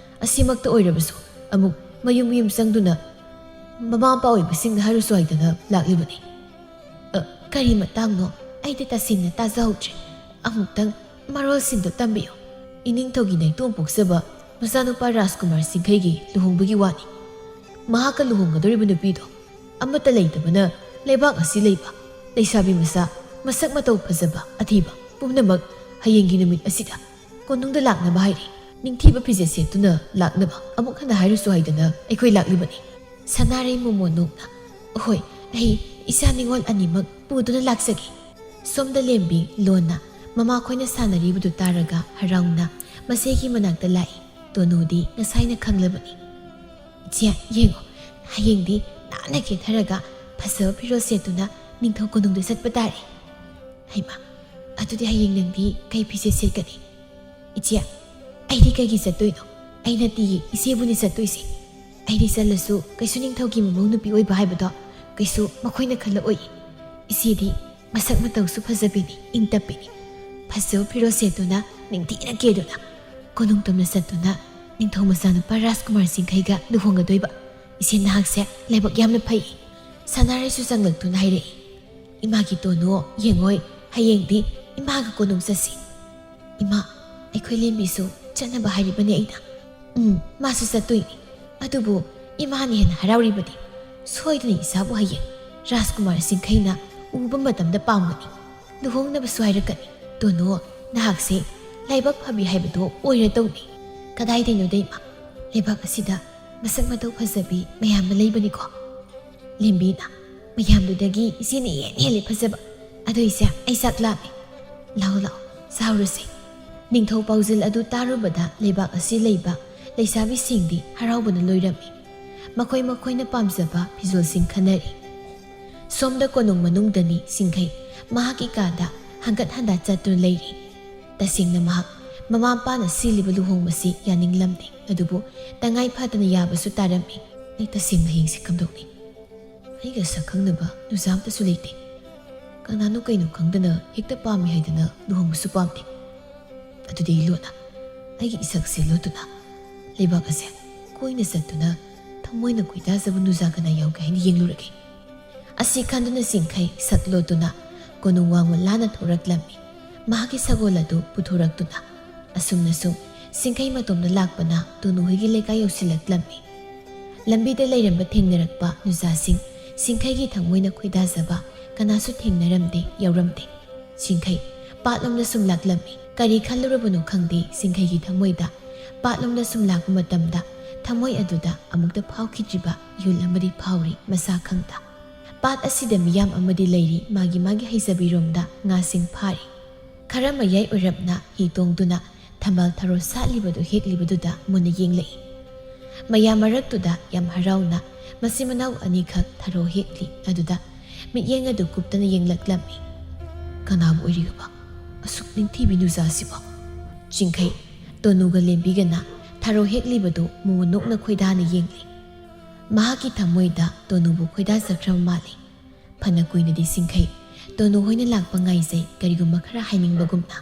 ꯑꯁꯤꯃꯛꯇ ꯑꯣꯏꯔꯕꯁꯨ ꯑꯃꯨꯛ ꯃꯌꯨꯝ ꯆꯪꯗꯨꯅ ꯃꯃꯥ ꯃꯄꯥ ꯑꯣꯏꯕꯁꯤꯡꯅ ꯍꯥꯏꯔꯨꯁꯨ ꯍꯥꯏꯗꯅ ꯂꯥꯛꯂꯤꯕꯅꯤ ꯀꯔꯤ ꯃꯇꯥꯡꯅꯣ ꯑꯩꯗꯤ ꯇꯁꯦꯡꯅ ꯇꯥꯖꯍꯧꯗ꯭ꯔꯦ ꯑꯃꯨꯛꯇꯪ ꯃꯔꯣꯜꯁꯤꯡꯗꯣ ꯇꯝꯕꯤꯌꯨ ꯏꯅꯤꯡꯊꯧꯒꯤ ꯅꯥꯏꯇꯣꯝ ꯄꯣꯛꯆꯕ ꯃꯆꯥꯅꯨꯄꯥ ꯔꯥꯖꯀꯨꯃꯥꯔ ꯁꯤꯡꯈꯩꯒꯤ ꯂꯨꯍꯣꯡꯕꯒꯤ ꯋꯥꯅꯤ ꯃꯍꯥꯛꯀ ꯂꯨꯍꯣꯡꯒꯗꯧꯔꯤꯕ ꯅꯨꯄꯤꯗꯣ ꯑꯃꯠꯇ ꯂꯩꯇꯕꯅ ꯂꯩꯕꯥꯛ ꯑꯁꯤ ꯂꯩꯕ ꯂꯩꯁꯥꯕꯤ ꯃꯆꯥ ꯃꯁꯛ ꯃꯇꯧ ꯐꯖꯕ ꯑꯊꯤꯕ ꯄꯨꯝꯅꯃꯛ ꯍꯌꯦꯡꯒꯤ ꯅꯨꯃꯤꯠ ꯑꯁꯤꯗ ꯀꯣꯅꯨꯡꯗ ꯂꯥꯛꯅꯕ ꯍꯥꯏꯔꯤ ꯅꯤꯡꯊꯤꯕ ꯐꯤꯖꯦꯠ ꯁꯦꯠꯇꯨꯅ ꯂꯥꯛꯅꯕ ꯑꯃꯨꯛ ꯍꯟꯅ ꯍꯥꯏꯔꯨꯁꯨ ꯍꯥꯏꯗꯅ ꯑꯩꯈꯣꯏ ꯂꯥꯛꯂꯤꯕꯅꯤ ꯁꯅꯥꯔꯩ ꯃꯣꯃꯣ ꯅꯣꯛꯅ ꯍꯣꯏ ꯑꯩ ꯏꯆꯥ ꯅꯤꯉꯣꯜ ꯑꯅꯤꯃꯛ ꯄꯨꯗꯨꯅ ꯂꯥꯛꯆꯒꯦ ꯁꯣꯝꯗ ꯂꯦꯝꯕꯤ ꯂꯣꯟꯅ ꯃꯃꯥ ꯈꯣꯏꯅ ꯁꯥꯟꯅꯔꯤꯕꯗꯨ ꯇꯥꯔꯒ ꯍꯔꯥꯎꯅ ꯃꯆꯦꯒꯤ ꯃꯅꯥꯛꯇ ꯂꯥꯛꯏ ꯇꯣꯅꯨꯗꯤ ꯉꯁꯥꯏꯅ ꯈꯪꯂꯕꯅꯤ ꯏꯆꯦ ꯌꯦꯡꯉꯣ ꯍꯌꯦꯡꯗꯤ ꯅꯥꯟꯅ ꯀꯦꯊꯔꯒ ꯐꯖꯕ ꯐꯤꯔꯣꯜ ꯁꯦꯠꯇꯨꯅ ꯅꯤꯡꯊꯧ ꯀꯣꯅꯨꯡꯗ ꯆꯠꯄ ꯇꯥꯔꯦ ꯍꯩꯃꯥ ꯑꯗꯨꯗꯤ ꯍꯌꯦꯡ ꯅꯪꯗꯤ ꯀꯩ ꯐꯤꯖꯦꯠ ꯁꯦꯠꯀꯅꯤ ꯏꯆꯦ ꯑꯩꯗꯤ ꯀꯩꯒꯤ ꯆꯠꯇꯣꯏꯅꯣ ꯑꯩꯅꯗꯤ ꯏꯆꯦꯕꯨꯅꯤ ꯆꯠꯇꯣꯏꯁꯦ ꯑꯩꯗꯤ ꯆꯠꯂꯁꯨ ꯀꯩꯁꯨ ꯅꯤꯡꯊꯧꯒꯤ ꯃꯃꯧ ꯅꯨꯄꯤ ꯑꯣꯏꯕ ꯍꯥꯏꯕꯗꯣ ꯀꯩꯁꯨ ꯃꯈꯣꯏꯅ ꯈꯜꯂꯛꯑꯣꯏ ꯏꯆꯦꯗꯤ ꯃꯁꯛ ꯃꯇꯧꯁꯨ ꯐꯖꯕꯤꯅꯤ ꯏꯪ ꯇꯞꯄꯤꯅꯤ ꯐꯖꯕ ꯐꯤꯔꯣꯜ ꯁꯦꯠꯇꯨꯅ ꯅꯤꯡꯊꯤꯅ ꯀꯦꯗꯨꯅ ꯀꯣꯅꯨꯡ ꯇꯝꯅ ꯆꯠꯇꯨꯅ ꯅꯤꯡꯊꯧ ꯃꯆꯥꯅꯨꯄꯥ ꯔꯥꯖꯀꯨꯃꯥꯔ ꯁꯤꯡꯈꯩꯒ ꯂꯨꯍꯣꯡꯒꯗꯣꯏꯕ ꯏꯆꯦ ꯅꯍꯥꯛꯁꯦ ꯂꯥꯏꯕꯛ ꯌꯥꯝꯅ ꯐꯩ ꯁꯅꯥꯔꯩꯁꯨ ꯆꯪꯂꯛꯇꯨꯅ ꯍꯥꯏꯔꯛꯏ ꯏꯃꯥꯒꯤ ꯇꯣꯅꯨ ꯌꯦꯡꯉꯣꯏ ꯍꯌꯦꯡꯗꯤ ꯏꯃꯥꯒ ꯀꯣꯅꯨꯡ ꯆꯠꯁꯤ ꯏꯃꯥ ꯑꯩꯈꯣꯏ ꯂꯦꯝꯕꯤꯁꯨ ꯆꯠꯅꯕ ꯍꯥꯏꯔꯤꯕꯅꯤ ꯑꯩꯅ ꯃꯥꯁꯨ ꯆꯠꯇꯣꯏꯅꯤ ꯑꯗꯨꯕꯨ ꯏꯃꯥꯅ ꯍꯦꯟꯅ ꯍꯔꯥꯎꯔꯤꯕꯅꯤ ꯁꯣꯏꯗꯅ ꯏꯆꯥꯕꯨ ꯍꯌꯦꯡ ꯔꯥꯖꯀꯨꯃꯥꯔ ꯁꯤꯡꯈꯩꯅ ꯎꯕ ꯃꯇꯝꯗ ꯄꯥꯝꯒꯅꯤ ꯂꯨꯍꯣꯡꯅꯕꯁꯨ ꯍꯥꯏꯔꯛꯀꯅꯤ ꯇꯣꯅꯣ ꯅꯍꯥꯛꯁꯦ ꯂꯥꯏꯕꯛ ꯐꯕꯤ ꯍꯥꯏꯕꯗꯣ ꯑꯣꯏꯔꯗꯧꯅꯤ ꯀꯗꯥꯏꯗꯩꯅꯣ ꯗꯩꯃ ꯂꯩꯕꯥꯛ ꯑꯁꯤꯗ ꯃꯁꯛ ꯃꯇꯧ ꯐꯖꯕꯤ ꯃꯌꯥꯝꯅ ꯂꯩꯕꯅꯤꯀꯣ ꯂꯦꯝꯕꯤꯅ ꯃꯌꯥꯝꯗꯨꯗꯒꯤ ꯏꯆꯦꯅ ꯍꯦꯜꯂꯦ ꯐꯖꯕ ꯑꯗꯣ ꯏꯆꯦ ꯑꯩ ꯆꯥꯛ ꯂꯥꯝꯃꯦ ꯂꯥꯛꯑꯣ ꯂꯥꯛꯑꯣ ꯆꯥꯎꯔꯁꯦ ꯅꯤꯡꯊꯧ ꯄꯥꯎꯖꯦꯜ ꯑꯗꯨ ꯇꯥꯔꯨꯕꯗ ꯂꯩꯕꯥꯛ ꯑꯁꯤ ꯂꯩꯕ ꯂꯩꯁꯥꯕꯤꯁꯤꯡꯗꯤ ꯍꯔꯥꯎꯕꯅ ꯂꯣꯏꯔꯝꯃꯤ ꯃꯈꯣꯏꯅ ꯄꯥꯝꯖꯕ ꯐꯤꯖꯣꯜꯁꯤꯡ ꯈꯟꯅꯔꯤ ꯁꯣꯝꯗ ꯀꯣꯅꯨꯡ ꯃꯅꯨꯡꯗꯅꯤ ꯁꯤꯡꯈꯩ ꯃꯍꯥꯛꯀꯤ ꯀꯥꯗ ꯍꯪꯒꯠ ꯍꯟꯗꯥ ꯆꯠꯇꯨꯅ ꯂꯩꯔꯤ ꯇꯁꯦꯡꯅ ꯃꯍꯥꯛ ꯃꯃꯥ ꯃꯄꯥꯅ ꯁꯤꯜꯂꯤꯕ ꯂꯨꯍꯣꯡꯕꯁꯤ ꯌꯥꯅꯤꯡꯂꯝꯗꯦ ꯑꯗꯨꯕꯨ ꯇꯉꯥꯏ ꯐꯗꯅ ꯌꯥꯕꯁꯨ ꯇꯥꯔꯝꯃꯤ ꯑꯩ ꯇꯁꯦꯡꯅ ꯍꯌꯦꯡꯁꯤ ꯀꯝꯗꯧꯅꯤ ꯑꯩꯒ ꯁꯛ ꯈꯪꯅꯕ ꯅꯨꯖꯥ ꯑꯝꯇꯁꯨ ꯂꯩꯇꯦ ꯀꯅꯥꯅꯣ ꯀꯩꯅꯣ ꯈꯪꯗꯅ ꯍꯦꯛꯇ ꯄꯥꯝꯃꯤ ꯍꯥꯏꯗꯅ ꯂꯨꯍꯣꯡꯕꯁꯨ ꯄꯥꯝꯗꯦ ꯑꯗꯨꯗꯤ ꯑꯩ ꯂꯣꯟꯅ ꯑꯩꯒꯤ ꯏꯁꯛꯁꯦ ꯂꯣꯠꯇꯨꯅ ꯂꯩꯕꯥꯛ ꯑꯁꯦ ꯀꯣꯏꯅ ꯆꯠꯇꯨꯅ ꯊꯃꯣꯏꯅ ꯈꯣꯏꯗꯥꯖꯕ ꯅꯨꯖꯥ ꯀꯅꯥ ꯌꯥꯎꯒꯦ ꯍꯥꯏꯅ ꯌꯦꯡꯂꯨꯔꯒꯦ ꯑꯁꯤ ꯈꯟꯗꯨꯅ ꯁꯤꯡꯈꯩ ꯁꯛ ꯂꯣꯠꯇꯨꯅ ꯀꯣꯅꯨꯡ ꯋꯥꯡꯃ ꯂꯥꯟꯅ ꯊꯣꯔꯛꯂꯝꯃꯤ ꯃꯍꯥꯛꯀꯤ ꯁꯒꯣꯜ ꯑꯗꯨ ꯄꯨꯊꯣꯔꯛꯇꯨꯅ ꯑꯁꯨꯝꯅꯁꯨꯝ ꯁꯤꯡꯈꯩ ꯃꯇꯣꯝꯗ ꯂꯥꯛꯄꯅ ꯇꯣꯅꯨꯍꯣꯏꯒꯤ ꯂꯩꯀꯥꯏ ꯌꯧꯁꯤꯜꯂꯛꯂꯝꯃꯤ ꯂꯝꯕꯤꯗ ꯂꯩꯔꯝꯕ ꯊꯦꯡꯅꯔꯛꯄ ꯅꯨꯖꯥꯁꯤꯡ ꯁꯤꯡꯈꯩꯒꯤ ꯊꯃꯣꯏꯅ ꯈꯣꯏꯗꯥꯖꯕ ꯀꯅꯥꯁꯨ ꯊꯦꯡꯅꯔꯝꯗꯦ ꯌꯥꯎꯔꯝꯗꯦ ꯁꯤꯡꯈꯩ ꯄꯥꯠꯂꯣꯝꯗ ꯁꯨꯝ ꯂꯥꯛꯂꯝꯃꯤ ꯀꯔꯤ ꯈꯜꯂꯨꯔꯕꯅꯣ ꯈꯪꯗꯦ ꯁꯤꯡꯈꯩꯒꯤ ꯊꯃꯣꯏꯗ ꯄꯥꯠꯂꯣꯝꯗ ꯁꯨꯝ ꯂꯥꯛꯄ ꯃꯇꯝꯗ ꯊꯃꯣꯏ ꯑꯗꯨꯗ ꯑꯃꯨꯛꯇ ꯐꯥꯎꯈꯤꯗ꯭ꯔꯤꯕ ꯌꯨꯜ ꯑꯃꯗꯤ ꯐꯥꯎꯔꯤ ꯃꯁꯥ ꯈꯪꯗ ꯄꯥꯠ ꯑꯁꯤꯗ ꯃꯤꯌꯥꯝ ꯑꯃꯗꯤ ꯂꯩꯔꯤ ꯃꯥꯒꯤ ꯍꯩꯖꯕꯤꯔꯣꯝꯗ ꯉꯥꯁꯤꯡ ꯐꯥꯔꯤ ꯈꯔ ꯃꯌꯥꯏ ꯑꯣꯏꯔꯞꯅ ꯍꯤ ꯇꯣꯡꯗꯨꯅ ꯊꯝꯕꯥꯜ ꯊꯔꯣ ꯁꯥꯠꯂꯤꯕꯗꯨ ꯍꯦꯛꯂꯤꯕꯗꯨꯗ ꯃꯨꯟꯅ ꯌꯦꯡꯂꯛꯏ ꯃꯌꯥꯝ ꯃꯔꯛꯇꯨꯗ ꯌꯥꯝ ꯍꯔꯥꯎꯅ ꯃꯆꯤꯟ ꯃꯅꯥꯎ ꯑꯅꯤꯈꯛ ꯊꯔꯣ ꯍꯦꯛꯂꯤ ꯑꯗꯨꯗ ꯃꯤꯠꯌꯦꯡ ꯑꯗꯨ ꯀꯨꯞꯇꯅ ꯌꯦꯡꯂꯛꯂꯝꯃꯤ ꯀꯅꯥꯕꯨ ꯑꯣꯏꯔꯤꯒꯕ ꯑꯁꯨꯛ ꯅꯤꯡꯊꯤꯕꯤ ꯅꯨꯖꯥꯁꯤꯕꯣ ꯆꯤꯡꯈꯩ ꯇꯣꯅꯨꯒ ꯂꯦꯝꯕꯤꯒꯅ ꯊꯔꯣ ꯍꯦꯛꯂꯤꯕꯗꯨ ꯃꯉꯣꯟ ꯅꯣꯛꯅ ꯈꯣꯏꯗꯥꯅ ꯌꯦꯡꯂꯤ ꯃꯍꯥꯛꯀꯤ ꯊꯃꯣꯏꯗ ꯇꯣꯅꯨꯕꯨ ꯈꯣꯏꯗꯥꯖꯈ꯭ꯔꯕ ꯃꯥꯜꯂꯤ ꯐꯅ ꯀꯨꯏꯅꯗꯤ ꯁꯤꯡꯈꯩ ꯇꯣꯅꯨ ꯍꯣꯏꯅ ꯂꯥꯛꯄ ꯉꯥꯏꯖꯩ ꯀꯔꯤꯒꯨꯝꯕ ꯈꯔ ꯍꯥꯏꯅꯤꯡꯕꯒꯨꯝꯅ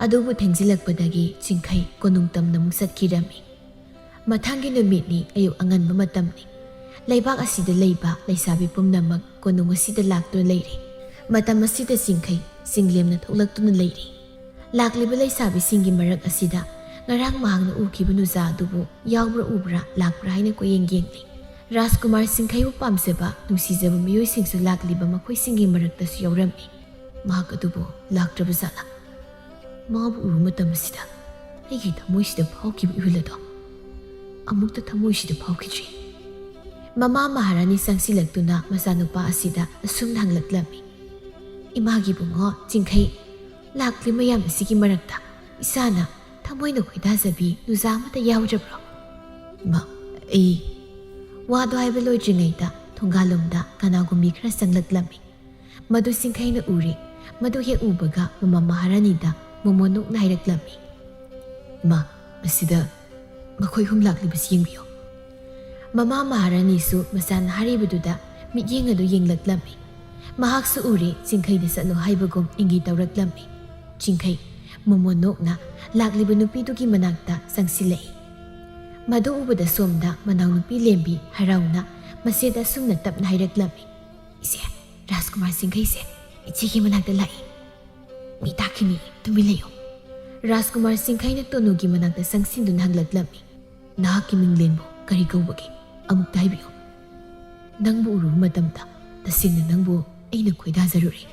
ꯑꯗꯨꯕꯨ ꯊꯦꯡꯖꯤꯜꯂꯛꯄꯗꯒꯤ ꯆꯤꯡꯈꯩ ꯀꯣꯅꯨꯡ ꯇꯝꯅ ꯑꯃꯨꯛ ꯆꯠꯈꯤꯔꯝꯃꯤ ꯃꯊꯪꯒꯤ ꯅꯨꯃꯤꯠꯅꯤ ꯑꯌꯨꯛ ꯑꯉꯟꯕ ꯃꯇꯝꯅꯤ ꯂꯩꯕꯥꯛ ꯑꯁꯤꯗ ꯂꯩꯕ ꯂꯩꯁꯥꯕꯤ ꯄꯨꯝꯅꯃꯛ ꯀꯣꯅꯨꯡ ꯑꯁꯤꯗ ꯂꯥꯛꯇꯨꯅ ꯂꯩꯔꯤ ꯃꯇꯝ ꯑꯁꯤꯗ ꯆꯤꯡꯈꯩ ꯆꯤꯡꯂꯦꯝꯅ ꯊꯣꯛꯂꯛꯇꯨꯅ ꯂꯩꯔꯤ ꯂꯥꯛꯂꯤꯕ ꯂꯩꯁꯥꯕꯤꯁꯤꯡꯒꯤ ꯃꯔꯛ ꯑꯁꯤꯗ ꯉꯔꯥꯡ ꯃꯍꯥꯛꯅ ꯎꯈꯤꯕ ꯅꯨꯖꯥ ꯑꯗꯨꯕꯨ ꯌꯥꯎꯕ꯭ꯔꯥ ꯎꯕ꯭ꯔꯥ ꯂꯥꯛꯄ꯭ꯔꯥ ꯍꯥꯏꯅ ꯀꯣꯏꯌꯦꯡ ꯌꯦꯡꯂꯤ ꯔꯥꯖꯀꯨꯃꯥꯔ ꯁꯤꯡꯈꯩꯕꯨ ꯄꯥꯝꯖꯕ ꯅꯨꯡꯁꯤꯖꯕ ꯃꯤꯑꯣꯏꯁꯤꯡꯁꯨ ꯂꯥꯛꯂꯤꯕ ꯃꯈꯣꯏꯁꯤꯡꯒꯤ ꯃꯔꯛꯇꯁꯨ ꯌꯥꯎꯔꯝꯃꯤ ꯃꯍꯥꯛ ꯑꯗꯨꯕꯨ ꯂꯥꯛꯇ꯭ꯔꯕ ꯖꯥꯠꯂꯥ ꯃꯥꯕꯨ ꯎꯕ ꯃꯇꯝ ꯑꯁꯤꯗ ꯑꯩꯒꯤ ꯊꯃꯣꯏꯁꯤꯗ ꯐꯥꯎꯈꯤꯕ ꯏꯍꯨꯜ ꯑꯗꯣ ꯑꯃꯨꯛꯇ ꯊꯃꯣꯏꯁꯤꯗ ꯐꯥꯎꯈꯤꯗ꯭ꯔꯤ ꯃꯃꯥ ꯃꯍꯥꯔꯥꯅꯤ ꯆꯪꯁꯤꯜꯂꯛꯇꯨꯅ ꯃꯆꯥꯅꯨꯄꯥ ꯑꯁꯤꯗ ꯑꯁꯨꯝꯅ ꯍꯪꯂꯛꯂꯝꯃꯤ ꯏꯃꯥꯒꯤ ꯕꯨꯡꯉꯣ ꯆꯤꯡꯈꯩ ꯂꯥꯛꯂꯤ ꯃꯌꯥꯝ ꯑꯁꯤꯒꯤ ꯃꯔꯛꯇ ꯏꯁꯥꯅ ꯊꯃꯣꯏꯅ ꯈꯣꯏꯗꯥꯖꯕꯤ ꯅꯨꯖꯥ ꯑꯃꯇ ꯌꯥꯎꯗ꯭ꯔꯕ꯭ꯔꯣ ꯏꯃꯥ ꯑꯩ ꯋꯥꯗꯣ ꯍꯥꯏꯕ ꯂꯣꯏꯗ꯭ꯔꯤꯉꯩꯗ ꯊꯣꯡꯒꯥꯜꯂꯣꯝꯗ ꯀꯅꯥꯒꯨꯝꯕꯤ ꯈꯔ ꯆꯪꯂꯛꯂꯝꯃꯤ ꯃꯗꯨ ꯁꯤꯡꯈꯩꯅ ꯎꯔꯤ ꯃꯗꯨ ꯍꯦꯛ ꯎꯕꯒ ꯃꯃꯥ ꯃꯍꯥꯔꯥꯅꯤꯗ ꯃꯣꯃꯣꯟ ꯅꯣꯛꯅ ꯍꯥꯏꯔꯛꯂꯝꯃꯤ ꯏꯃꯥ ꯃꯁꯤꯗ ꯃꯈꯣꯏ ꯍꯨꯝ ꯂꯥꯛꯂꯤꯕꯁꯤ ꯌꯦꯡꯕꯤꯌꯨ ꯃꯃꯥ ꯃꯍꯥꯔꯥꯅꯤꯁꯨ ꯃꯆꯥꯅ ꯍꯥꯏꯔꯤꯕꯗꯨꯗ ꯃꯤꯠꯌꯦꯡ ꯑꯗꯨ ꯌꯦꯡꯂꯛꯂꯝꯃꯤ ꯃꯍꯥꯛꯁꯨ ꯎꯔꯦ ꯆꯤꯡꯈꯩꯗ ꯆꯠꯂꯣ ꯍꯥꯏꯕꯒꯨꯝ ꯏꯪꯒꯤ ꯇꯧꯔꯛꯂꯝꯃꯤ ꯆꯤꯡꯈꯩ ꯃꯣꯃꯣꯟ ꯅꯣꯛꯅ ꯂꯥꯛꯂꯤꯕ ꯅꯨꯄꯤꯗꯨꯒꯤ ꯃꯅꯥꯛꯇ ꯆꯪꯁꯤꯜꯂꯛꯏ ꯃꯗꯨ ꯎꯕꯗ ꯁꯣꯝꯗ ꯃꯅꯥꯎꯅꯨꯄꯤ ꯂꯦꯝꯕꯤ ꯍꯔꯥꯎꯅ ꯃꯆꯦꯗ ꯑꯁꯨꯝꯅ ꯇꯞꯅ ꯍꯥꯏꯔꯛꯂꯝꯃꯤ ꯏꯆꯦ ꯔꯥꯖꯀꯨꯃꯥꯔ ꯆꯤꯡꯈꯩꯁꯦ ꯏꯆꯦꯒꯤ ꯃꯅꯥꯛꯇ ꯂꯥꯛꯏ ꯃꯤ ꯇꯥꯈꯤꯅꯤ ꯇꯨꯃꯤꯟ ꯂꯩꯌꯨ ꯔꯥꯖꯀꯨꯃꯥꯔ ꯆꯤꯡꯈꯩꯅ ꯇꯣꯅꯨꯒꯤ ꯃꯅꯥꯛꯇ ꯆꯪꯁꯤꯟꯗꯨꯅ ꯍꯪꯂꯛꯂꯝꯃꯤ ꯅꯍꯥꯛꯀꯤ ꯃꯤꯡꯂꯦꯟꯕꯨ ꯀꯔꯤ ꯀꯧꯕꯒꯦ ꯑꯃꯨꯛꯇ ꯍꯥꯏꯕꯤꯌꯨ ꯅꯪꯕꯨ ꯎꯔꯨꯕ ꯃꯇꯝꯗ ꯇꯁꯦꯡꯅ ꯅꯪꯕꯨ ꯑꯩꯅ ꯈꯣꯏꯗꯥꯖꯔꯨꯔꯦ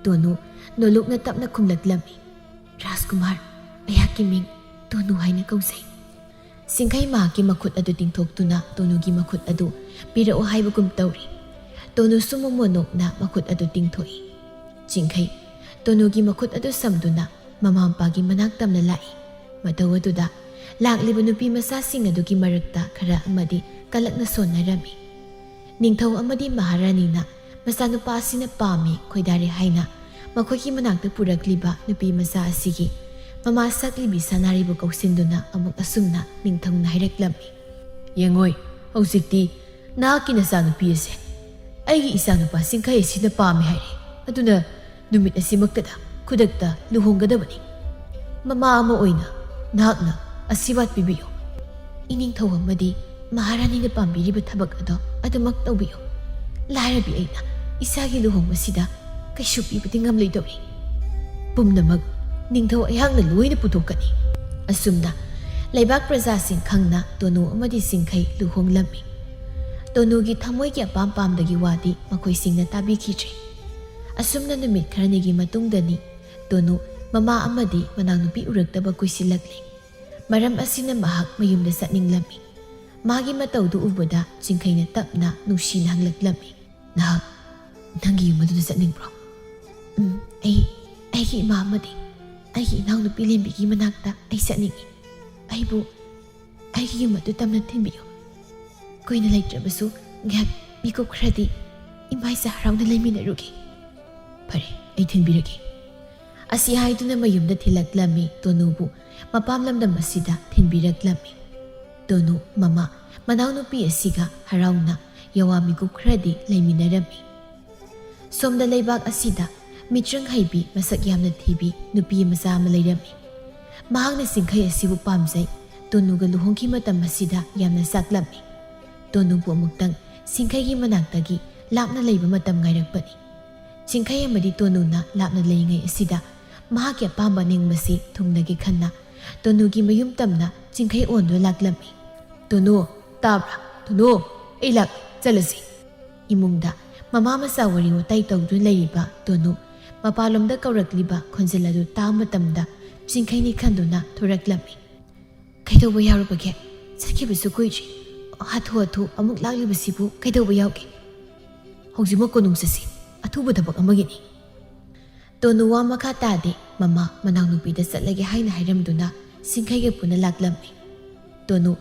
ꯇꯣꯅꯨ ꯅꯣꯂꯨꯛꯅ ꯇꯞꯅ ꯈꯨꯝꯂꯛꯂꯝꯃꯤ ꯔꯥꯖꯀꯨꯃꯥꯔ ꯑꯩꯍꯥꯛꯀꯤ ꯃꯤꯡ ꯇꯣꯅꯨ ꯍꯥꯏꯅ ꯀꯧꯖꯩ ꯁꯤꯡꯈꯩ ꯃꯍꯥꯛꯀꯤ ꯃꯈꯨꯠ ꯑꯗꯨ ꯇꯤꯡꯊꯣꯛꯇꯨꯅ ꯇꯣꯅꯨꯒꯤ ꯃꯈꯨꯠ ꯑꯗꯨ ꯄꯤꯔꯛꯑꯣ ꯍꯥꯏꯕꯒꯨꯝ ꯇꯧꯔꯤ ꯇꯣꯅꯨꯁꯨ ꯃꯣꯃꯣꯟꯅꯣꯛꯅ ꯃꯈꯨꯠ ꯑꯗꯨ ꯇꯤꯡꯊꯣꯛꯏ ꯆꯤꯡꯈꯩ ꯇꯣꯅꯨꯒꯤ ꯃꯈꯨꯠ ꯑꯗꯨ ꯁꯝꯗꯨꯅ ꯃꯃꯥ ꯃꯄꯥꯒꯤ ꯃꯅꯥꯛ ꯇꯝꯅ ꯂꯥꯛꯏ ꯃꯇꯧ ꯑꯗꯨꯗ ꯂꯥꯛꯂꯤꯕ ꯅꯨꯄꯤ ꯃꯆꯥꯁꯤꯡ ꯑꯗꯨꯒꯤ ꯃꯔꯛꯇ ꯈꯔ ꯑꯃꯗꯤ ꯀꯂꯛꯅ ꯁꯣꯟꯅꯔꯝꯃꯤ ꯅꯤꯡꯊꯧ ꯑꯃꯗꯤ ꯃꯍꯥꯔꯥꯅꯤꯅ ꯃꯆꯥꯅꯨꯄꯥ ꯑꯁꯤꯅ ꯄꯥꯝꯃꯤ ꯈꯣꯏꯗꯥꯔꯦ ꯍꯥꯏꯅ ꯃꯈꯣꯏꯒꯤ ꯃꯅꯥꯛꯇ ꯄꯨꯔꯛꯂꯤꯕ ꯅꯨꯄꯤ ꯃꯆꯥ ꯑꯁꯤꯒꯤ ꯃꯃꯥ ꯁꯛꯂꯤꯕꯤ ꯁꯅꯥꯔꯤꯕꯨ ꯀꯧꯁꯤꯟꯗꯨꯅ ꯑꯃꯨꯛ ꯑꯁꯨꯝꯅ ꯅꯤꯡꯊꯧꯅ ꯍꯥꯏꯔꯛꯂꯝꯃꯤ ꯌꯦꯡꯉꯣꯏ ꯍꯧꯖꯤꯛꯇꯤ ꯅꯍꯥꯛꯀꯤ ꯅꯆꯥꯅꯨꯄꯤ ꯑꯁꯦ ꯑꯩꯒꯤ ꯏꯆꯥꯅꯨꯄꯥ ꯆꯤꯡꯈꯩ ꯑꯁꯤꯅ ꯄꯥꯝꯃꯤ ꯍꯥꯏꯔꯦ ꯑꯗꯨꯅ ꯅꯨꯃꯤꯠ ꯑꯁꯤꯃꯛꯇꯗ ꯈꯨꯗꯛꯇ ꯂꯨꯍꯣꯡꯒꯗꯕꯅꯤ ꯃꯃꯥ ꯑꯃ ꯑꯣꯏꯅ ꯅꯍꯥꯛꯅ ꯑꯁꯤꯋꯥꯠ ꯄꯤꯕꯤꯌꯨ ꯏꯅꯤꯡꯊꯧ ꯑꯃꯗꯤ ꯃꯍꯥꯔꯥꯅꯤꯅ ꯄꯥꯝꯕꯤꯔꯤꯕ ꯊꯕꯛ ꯑꯗꯣ ꯑꯗꯨꯃꯛ ꯇꯧꯕꯤꯌꯨ ꯂꯥꯏꯔꯕꯤ ꯑꯩꯅ ꯏꯆꯥꯒꯤ ꯂꯨꯍꯣꯡꯕꯁꯤꯗ ꯀꯩꯁꯨ ꯄꯤꯕꯗꯤ ꯉꯝꯂꯣꯏꯗꯧꯔꯤ ꯄꯨꯝꯅꯃꯛ ꯅꯤꯡꯊꯧ ꯑꯩꯍꯥꯛꯅ ꯂꯣꯏꯅ ꯄꯨꯊꯣꯛꯀꯅꯤ ꯑꯁꯨꯝꯅ ꯂꯩꯕꯥꯛ प्रꯖꯥꯁꯤꯡ ꯈꯪꯅ ꯇꯣꯅꯨ ꯑꯃꯗꯤ ꯆꯤꯡꯈꯩ ꯂꯨꯍꯣꯡꯂꯝꯃꯤ ꯇꯣꯅꯨꯒꯤ ꯊꯃꯣꯏꯒꯤ ꯑꯄꯥꯝ ꯄꯥꯝꯗꯒꯤ ꯋꯥꯗꯤ ꯃꯈꯣꯏꯁꯤꯡꯅ ꯇꯥꯕꯤꯈꯤꯗ꯭ꯔꯦ ꯑꯁꯨꯝꯅ ꯅꯨꯃꯤꯠ ꯈꯔꯅꯤꯒꯤ ꯃꯇꯨꯡꯗꯅꯤ Tonu mama amadi manangnupi urakdaba kuisilakli. Maram asina mahak mayumda satninglami. Magi matawdu ubada Chingkhaina tapna nungsina hanglaklami. Nahak nangi yumaduda satningbro? Aigi ima amadi aigi inangnupi lembigi manakta ay satningi. Aigi yumadu tamna tinbiyo. Kuina laitrabasu ngak mikop khradi imai sa harauna laiminarugi. Pare ay tinbiragi. Asi haiduna mayumda thilaklami Tonubu mapamlamdam asida thinbiraklami. Tonu mama manawnupi asiga harauna yawamigup khradi laiminarami. Somda leibak asida mitrang haibi masak yamna thibi nupi masa ama lairami. Mahakna Singkhai asibu pamjai Tonuga luhongki matam asida yamna saklami. Tonubu amuktang Singkhaigi manaktagi lapna leiba matam ngairakpani. Chingkhai amadi Tonuna lapna leiringai asida mahakya pamba ningmasi thungnagi khanna Tonugi mayum tamna Chingkhai ondu laklami. Tonu tabra Tonu ilak chalasi. Imungda mama masa wari watai tawdu leiriba Tonu mapalomda kaurakliba khonjiladu ta matamda Chingkhai ni khanduna thoraklami. Kaidoba yarubage sakhibisu kuiji hathu amuk laglibasibu kaidoba yauge. Hojima konungsasi athuba thabak amagini. Tonu wa makha tade mama manawnupida satlage haina hairamduna Singkhaiga puna laklami. Tonu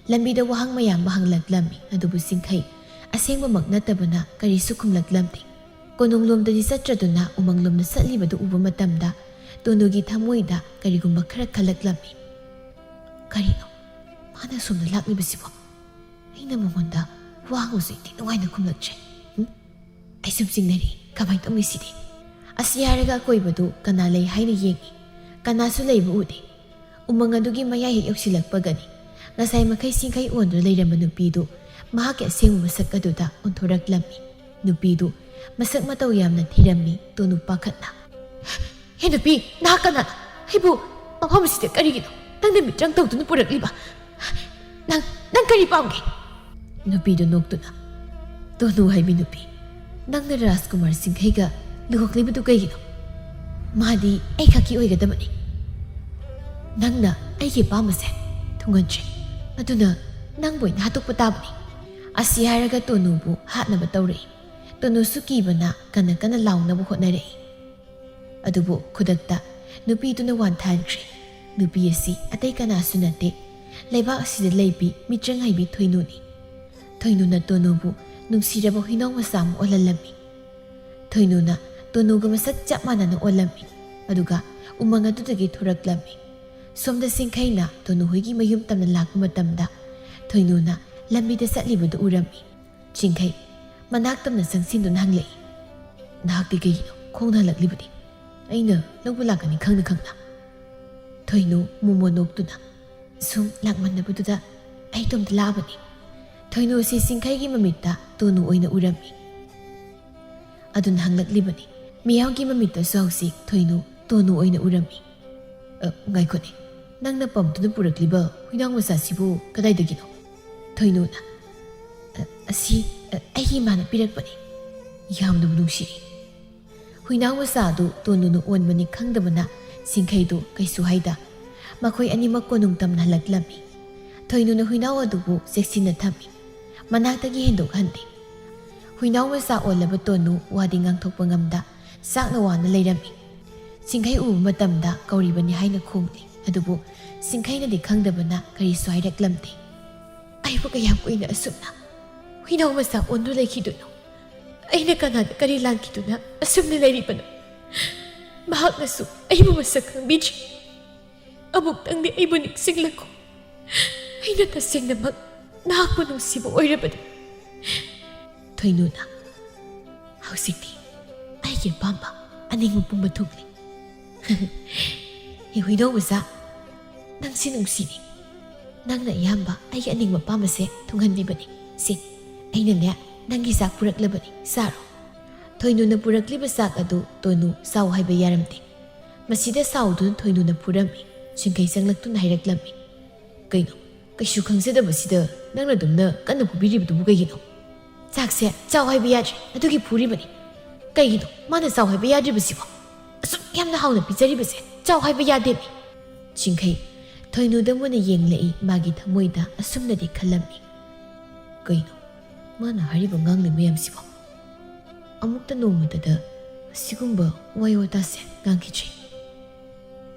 lambida wahang mayam hanglaklami adubu Singkhai asengbamak natabana karisu khumlaklamti. Konunglomdadi satraduna umanglomda satlibadu uba matamda Tonugi thamoida karigumba khara khalaklami. Karino mana somna laklibasibo aina mamonda wangusi ti nuwaina khumlakche. Ay sumsingnari kamay tamisidi. Asiyaraga koibadu kana lay haina yengi. Kanasu layba ude. Umang adugi mayay yoksilakpagani. Ngasay makay Singkhai ondu layramba nupidu. Mahaki aseng masak aduda onthoraklami. Nupidu masak mataw yamna thirami Tonu pakatna. He nupi nakana. Haibu mapamasida karigino. Nang namitrang tawduna purakliba. Nang kari paamge. Nupidu noktuna. Tonu haibi nupi. Nang na Rajkumar Singkhaiga luhoklibadu kaygino. Madi ay khaki oigadamani. Nangna aygi pamase thunganche. Aduna nangboy nahatukpa tabani. Asiyaraga Tonubu hatnaba tawrei. Tonusu kibana kana launaba hotnarei. Adubu khudakta nupiduna wanthankre. Nupi asi atay kanasu nate. Laibak asida leibi mitrang haibi Thoinuni. Thoinuna Tonubu nungsiraba hinong masam olalami. Thoinuna Tonuga masak chap manana olami. Aduga umang adudagi thoraklami. Somda Singkhaina Tonu hoigi mayum tamna lakpa matamda Thoinuna lambida satlibadu urami. Chingkhai manak tamna sangsinduna hanglei. Nahakti kaygino khongna laklibadi. Aina lawba lakani khangna. Thoinu mumonoktuna sum lakmannabududa ay tomda labani. Thoinu si Singkhaigi mamita Tonu oina urami. Adun hanglaklibani. Miyawgi mamita sawsi Thoinu Tonu oina urami. Ngaikoni. Nang napamtuna purakliba huinang masasibu kadaidagino. Thoinuna. Asi aigi mana pirakpani. Yamna nungsiri. Huinang masadu Tonunu onmani khangdabana Singkhaidu kaisu haida. Makhoi animak konung tamna halaklami. Thoinuna huinaw adubu seksina thami. Manaktagi hendok handi. Huinaw masa olaba Tonu wadi ngangthokpa ngamda sakna wana leirami. Singkhai uba matamda kauribani haina khongli. Adubu Singkhaina di khangdabana karisu hairaklamti. Aibu kayam kuina asumna huinaw masa ondu laikhiduno. Aina kanada kari lankiduna asumna lairibano. Mahaknasu aibu masak khangbidri. Amuktangdi aibu niksinglako. Aina tasengnamak nahakmo nungsibo oirabado. Thoinuna. Hausikti aigi pamba aningmo pumathugli. Huinaw masa nang sinungsini. Nang na iyamba ay aning mapamase tunghanbibani. Si, ay nalya nang gisak puraklabani. Saro. Thoinu na purakliba sak adu Tonu saw haiba yaramti. Masida saw dun Thoinu na purami. Singkhai sanglaktu na hairaklami. Kaino, kaishu khangsadaba sida nang na dumna kanna pubiribadubu kaygino. Sakse saw haiba yadri adugi puribani. Kaygino, mana saw haiba yadribasibo. ꯑꯁꯨꯛ ꯌꯥꯝꯅ ꯍꯥꯎꯅ ꯄꯤꯖꯔꯤꯕꯁꯦ ꯆꯥꯎ ꯍꯥꯏꯕ ꯌꯥꯗꯦꯅꯦ꯫ ꯆꯤꯡꯈꯩ ꯊꯣꯏꯅꯨꯗ ꯃꯨꯟꯅ ꯌꯦꯡꯂꯛꯏ ꯃꯥꯒꯤ ꯊꯃꯣꯏꯗ ꯑꯁꯨꯝꯅꯗꯤ ꯈꯜꯂꯝꯃꯤ꯫ ꯀꯩꯅꯣ ꯃꯥꯅ ꯍꯥꯏꯔꯤꯕ ꯉꯥꯡꯂꯤ ꯃꯌꯥꯝꯁꯤꯕꯣ? ꯑꯃꯨꯛꯇ ꯅꯣꯡꯃꯇꯗ ꯑꯁꯤꯒꯨꯝꯕ ꯋꯥꯍꯩ ꯋꯥꯇꯥꯁꯦ ꯉꯥꯡꯈꯤꯗ꯭ꯔꯤ꯫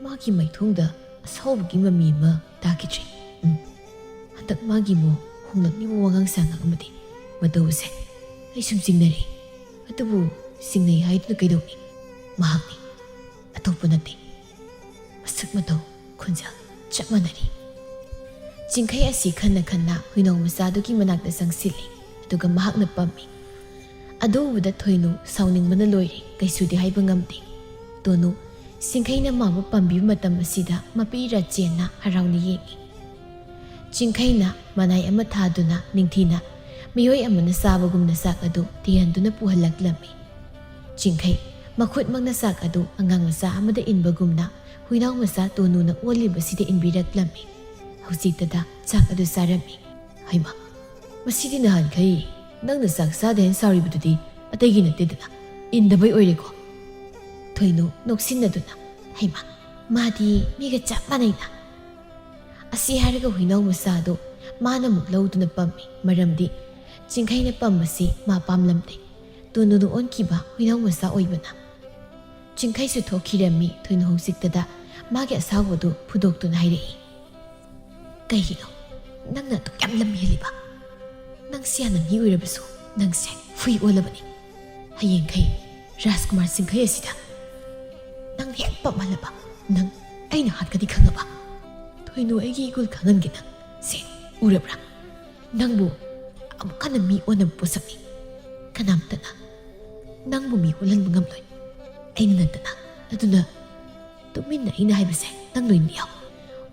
ꯃꯥꯒꯤ ꯃꯥꯏꯊꯣꯡꯗ ꯑꯁꯥꯎꯕꯒꯤ ꯃꯃꯤ ꯑꯃ ꯇꯥꯈꯤꯗ꯭ꯔꯤ꯫ ꯍꯟꯗꯛ ꯃꯥꯒꯤ ꯍꯣꯡꯂꯛꯂꯤꯕ ꯋꯥꯉꯥꯡ ꯁꯉꯥꯡ ꯑꯃꯗꯤ ꯃꯇꯧ ꯑꯁꯦ ꯑꯩ ꯁꯨꯝ ꯆꯤꯡꯅꯔꯤ꯫ ꯑꯗꯨꯕꯨ ꯆꯤꯡꯅꯩ ꯍꯥꯏꯗꯨꯅ ꯀꯩꯗꯧꯅꯤ? ꯃꯍꯥꯛꯅꯤ, ꯑꯇꯣꯞꯄ ꯅꯠꯇꯦ꯫ ꯃꯁꯛ ꯃꯇꯧ ꯈꯣꯟꯖꯦꯜ ꯆꯞ ꯃꯥꯟꯅꯔꯤ꯫ ꯆꯤꯡꯈꯩ ꯑꯁꯤ ꯈꯟꯅ ꯈꯟꯅ ꯍꯨꯏꯅꯥꯎ ꯃꯆꯥꯗꯨꯒꯤ ꯃꯅꯥꯛꯇ ꯆꯪꯁꯤꯜꯂꯤ꯫ ꯑꯗꯨꯒ ꯃꯍꯥꯛꯅ ꯄꯝꯃꯤ꯫ ꯑꯗꯨ ꯎꯕꯗ ꯊꯣꯏꯅꯨ ꯁꯥꯎꯅꯤꯡꯕꯅ ꯂꯣꯏꯔꯦ, ꯀꯩꯁꯨꯗꯤ ꯍꯥꯏꯕ ꯉꯝꯗꯦ꯫ ꯇꯣꯅꯨ ꯆꯤꯡꯈꯩꯅ ꯃꯥꯕꯨ ꯄꯥꯝꯕꯤꯕ ꯃꯇꯝ ꯑꯁꯤꯗ ꯃꯄꯤꯔ ꯆꯦꯟꯅ ꯍꯔꯥꯎꯅ ꯌꯦꯡꯉꯤ꯫ ꯆꯤꯡꯈꯩꯅ ꯃꯅꯥꯏ ꯑꯃ ꯊꯥꯗꯨꯅ ꯅꯤꯡꯊꯤꯅ ꯃꯤꯑꯣꯏ ꯑꯃꯅ ꯆꯥꯕꯒꯨꯝꯅ ꯆꯥꯛ ꯑꯗꯨ ꯊꯤꯍꯟꯗꯨꯅ ꯄꯨꯍꯜꯂꯛꯂꯝꯃꯤ꯫ ꯆꯤꯡꯈꯩ ꯃꯈꯨꯠꯃꯛꯅ ꯆꯥꯛ ꯑꯗꯨ ꯑꯉꯥꯡ ꯃꯆꯥ ꯑꯃꯗ ꯏꯟꯕꯒꯨꯝꯅ ꯍꯨꯏꯅꯥꯎ ꯃꯆꯥ ꯇꯣꯅꯨꯅ ꯑꯣꯜꯂꯤꯕꯁꯤꯗ ꯏꯟꯕꯤꯔꯛꯂꯝꯃꯤ꯫ ꯍꯧꯖꯤꯛꯇꯗ ꯆꯥꯛ ꯑꯗꯨ ꯆꯥꯔꯝꯃꯤ꯫ ꯍꯩꯃꯥ, ꯃꯁꯤꯗꯤ ꯅꯍꯥꯟꯈꯩ ꯅꯪꯅ ꯆꯥꯛ ꯆꯥꯗꯦ ꯍꯥꯏꯅ ꯁꯥꯎꯔꯤꯕꯗꯨꯗꯤ ꯑꯇꯩꯒꯤ ꯅꯠꯇꯦꯗꯅ, ꯏꯟꯗꯕꯩ ꯑꯣꯏꯔꯦꯀꯣ? ꯊꯣꯏꯅꯨ ꯅꯣꯛꯁꯤꯟꯅꯗꯨꯅ, ꯍꯩꯃꯥ ꯃꯥꯗꯤ ꯃꯤꯒ ꯆꯞ ꯃꯥꯟꯅꯩꯅ꯫ ꯑꯁꯤ ꯍꯥꯏꯔꯒ ꯍꯨꯏꯅꯥꯎ ꯃꯆꯥꯗꯣ ꯃꯥꯅ ꯑꯃꯨꯛ ꯂꯧꯗꯨꯅ ꯄꯝꯃꯤ꯫ ꯃꯔꯝꯗꯤ ꯆꯤꯡꯈꯩꯅ ꯄꯝꯕꯁꯤ ꯃꯥ ꯄꯥꯝꯂꯝꯗꯦ, ꯇꯣꯅꯨꯅ ꯑꯣꯟꯈꯤꯕ ꯍꯨꯏꯅꯥꯎ ꯃꯆꯥ ꯑꯣꯏꯕꯅ꯫ ꯆꯤꯡꯈꯩꯁꯨ ꯊꯣꯛꯈꯤꯔꯝꯃꯤ꯫ ꯊꯣꯏꯅꯨ ꯍꯧꯖꯤꯛꯇꯗ ꯃꯥꯒꯤ ꯑꯁꯥꯎꯕꯗꯨ ꯐꯨꯗꯣꯛꯇꯨꯅ ꯍꯥꯏꯔꯛꯏ꯫ ꯀꯩꯒꯤꯅꯣ ꯅꯪꯅ ꯑꯗꯨꯛ ꯌꯥꯝ ꯂꯝ ꯍꯦꯜꯂꯤꯕ? ꯅꯪꯁꯦ ꯌꯥꯝꯅ ꯃꯤ ꯑꯣꯏꯔꯕꯁꯨ ꯅꯪꯁꯦ ꯍꯨꯏ ꯑꯣꯜꯂꯕꯅꯤ꯫ ꯍꯌꯦꯡꯈꯩ ꯔꯥꯖꯀꯨꯃꯥꯔ ꯆꯤꯡꯈꯩ ꯑꯁꯤꯗ ꯅꯪ ꯍꯦꯛ ꯄꯝꯍꯜꯂꯕ ꯅꯪ ꯑꯩꯅ ꯍꯥꯠꯀꯗꯤ ꯈꯪꯉꯕ? ꯊꯣꯏꯅꯨ ꯑꯩꯒꯤ ꯏꯒꯨꯜ ꯈꯪꯍꯟꯒꯦ ꯅꯪ꯫ ꯁꯦ ꯎꯔꯕ꯭ꯔꯥ? ꯅꯪꯕꯨ ꯑꯃꯨꯛ ꯍꯟꯅ ꯃꯤ ꯑꯣꯟꯅꯕ ꯄꯣꯠꯁꯛꯅꯤ꯫ ꯀꯅꯥꯝꯇꯅ ꯅꯪꯕꯨ ꯃꯤ ꯑꯣꯜꯍꯟꯕ ꯉꯝꯂꯣꯏ, ꯑꯩꯅ ꯅꯠꯇꯅ꯫ ꯑꯗꯨꯅ ꯇꯨꯃꯤꯟꯅ ꯑꯩꯅ ꯍꯥꯏꯕꯁꯦ ꯅꯪ ꯂꯣꯏꯅ ꯌꯥꯎ꯫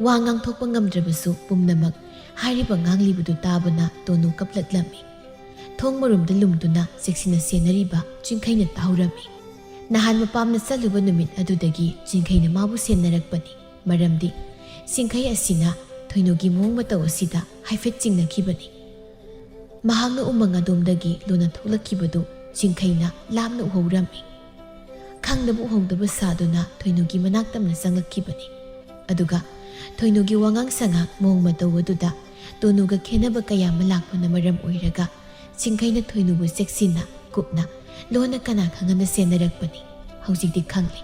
ꯋꯥ ꯉꯥꯡꯊꯣꯛꯄ ꯉꯝꯗ꯭ꯔꯕꯁꯨ ꯄꯨꯝꯅꯃꯛ ꯍꯥꯏꯔꯤꯕ ꯉꯥꯡꯂꯤꯕꯗꯨ ꯇꯥꯕꯅ ꯇꯣꯅꯨ ꯀꯞꯂꯛꯂꯝꯃꯤ꯫ ꯊꯣꯡ ꯃꯔꯨꯝꯗ ꯂꯨꯝꯗꯨꯅ ꯆꯦꯛꯁꯤꯟꯅ ꯁꯦꯟꯅꯔꯤꯕ ꯆꯤꯡꯈꯩꯅ ꯇꯥꯍꯧꯔꯝꯃꯤ꯫ ꯅꯍꯥꯟ ꯃꯄꯥꯝꯅ ꯆꯠꯂꯨꯕ ꯅꯨꯃꯤꯠ ꯑꯗꯨꯗꯒꯤ ꯆꯤꯡꯈꯩꯅ ꯃꯥꯕꯨ ꯁꯦꯟꯅꯔꯛꯄꯅꯤ꯫ ꯃꯔꯝꯗꯤ ꯆꯤꯡꯈꯩ ꯑꯁꯤꯅ ꯊꯣꯏꯅꯨꯒꯤ ꯃꯑꯣꯡ ꯃꯇꯧ ꯑꯁꯤꯗ ꯍꯥꯏꯐꯦꯠ ꯆꯤꯡꯅꯈꯤꯕꯅꯤ꯫ ꯃꯍꯥꯛꯅ ꯎꯃꯪ ꯑꯗꯣꯝꯗꯒꯤ ꯂꯣꯟꯅ ꯊꯣꯛꯂꯛꯈꯤꯕꯗꯨ ꯆꯤꯡꯈꯩꯅ ꯂꯥꯞꯅ ꯎꯍꯧꯔꯝꯃꯤ꯫ ꯈꯪꯗꯕ ꯎꯍꯧꯗꯕ ꯁꯥꯗꯨꯅ ꯊꯣꯏꯅꯨꯒꯤ ꯃꯅꯥꯛꯇꯝꯅ ꯆꯪꯂꯛꯈꯤꯕꯅꯤ꯫ ꯑꯗꯨꯒ ꯊꯣꯏꯅꯨꯒꯤ ꯋꯥꯉꯥꯡ ꯁꯉꯥꯡ ꯃꯑꯣꯡ ꯃꯇꯧ ꯑꯗꯨꯗ ꯇꯣꯅꯨꯒ ꯈꯦꯟꯅꯕ ꯀꯌꯥ ꯑꯃ ꯂꯥꯛꯄꯅ ꯃꯔꯝ ꯑꯣꯏꯔꯒ ꯆꯤꯡꯈꯩꯅ ꯊꯣꯏꯅꯨꯕꯨ ꯆꯦꯛꯁꯤꯟꯅ ꯀꯨꯞꯅ ꯂꯣꯟꯅ ꯀꯅꯥ ꯈꯪꯍꯟꯅ ꯁꯦꯟꯅꯔꯛꯄꯅꯤ꯫ ꯍꯧꯖꯤꯛꯇꯤ ꯈꯪꯂꯦ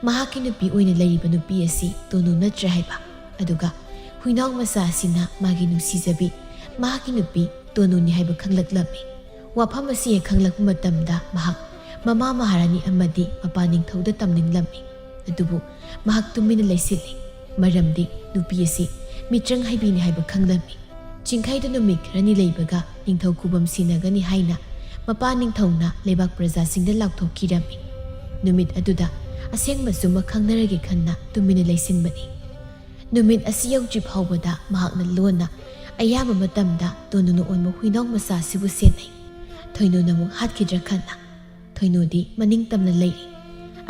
ꯃꯍꯥꯛꯀꯤ ꯅꯨꯄꯤ ꯑꯣꯏꯅ ꯂꯩꯔꯤꯕ ꯅꯨꯄꯤ ꯑꯁꯤ ꯇꯣꯅꯨ ꯅꯠꯇ꯭ꯔꯦ ꯍꯥꯏꯕ꯫ ꯑꯗꯨꯒ ꯍꯨꯏꯅꯥꯎ ꯃꯆꯥ ꯑꯁꯤꯅ ꯃꯥꯒꯤ ꯅꯨꯡꯁꯤꯖꯕꯤ ꯃꯍꯥꯛꯀꯤ ꯅꯨꯄꯤ ꯇꯣꯅꯨꯅꯤ ꯍꯥꯏꯕ ꯈꯪꯂꯛꯂꯝꯃꯤ꯫ ꯋꯥꯐꯝ ꯑꯁꯤ ꯍꯦꯛ ꯈꯪꯂꯛꯄ ꯃꯇꯝꯗ ꯃꯍꯥꯛ ꯃꯃꯥ ꯃꯍꯥꯔꯥꯅꯤ ꯑꯃꯗꯤ ꯃꯄꯥꯅꯤꯡꯊꯧꯗ ꯇꯝꯅꯤꯡꯂꯝꯃꯤ꯫ ꯑꯗꯨꯕꯨ ꯃꯍꯥꯛ ꯇꯨꯃꯤꯟꯅ ꯂꯩꯁꯤꯜꯂꯤ, ꯃꯔꯝꯗꯤ ꯅꯨꯄꯤ ꯑꯁꯤ ꯃꯤꯇ꯭ꯔꯪ ꯍꯩꯕꯤꯅꯤ ꯍꯥꯏꯕ ꯈꯪꯂꯝꯃꯤ꯫ ꯆꯤꯡꯈꯩꯗ ꯅꯨꯃꯤꯠ ꯈꯔꯅꯤ ꯂꯩꯕꯒ ꯅꯤꯡꯊꯧ ꯈꯨꯕꯝ ꯁꯤꯟꯅꯒꯅꯤ ꯍꯥꯏꯅ ꯃꯄꯥꯅꯤꯡꯊꯧꯅ ꯂꯩꯕꯥꯛ ꯄ꯭ꯔꯖꯥꯁꯤꯡꯗ ꯂꯥꯎꯊꯣꯛꯈꯤꯔꯝꯃꯤ꯫ ꯅꯨꯃꯤꯠ ꯑꯗꯨꯗ ꯑꯁꯦꯡꯕ ꯆꯨꯝꯕ ꯈꯪꯅꯔꯒꯦ ꯈꯟꯅ ꯇꯨꯃꯤꯟꯅ ꯂꯩꯁꯤꯟꯕꯅꯤ꯫ ꯅꯨꯃꯤꯠ ꯑꯁꯤ ꯌꯧꯗ꯭ꯔꯤ ꯐꯥꯎꯕꯗ ꯃꯍꯥꯛꯅ ꯂꯣꯟꯅ ꯑꯌꯥꯝꯕ ꯃꯇꯝꯗ ꯇꯣꯅꯨꯅ ꯑꯣꯟꯕ ꯍꯨꯏꯅꯥꯎ ꯃꯆꯥ ꯑꯁꯤꯕꯨ ꯁꯦꯟꯅꯩ꯫ ꯊꯣꯏꯅꯨꯅ ꯑꯃꯨꯛ ꯍꯥꯠꯈꯤꯗ꯭ꯔꯥ ꯈꯟꯅ꯫ ꯊꯣꯏꯅꯨꯗꯤ ꯃꯅꯤꯡ ꯇꯝꯅ ꯂꯩꯔꯤ꯫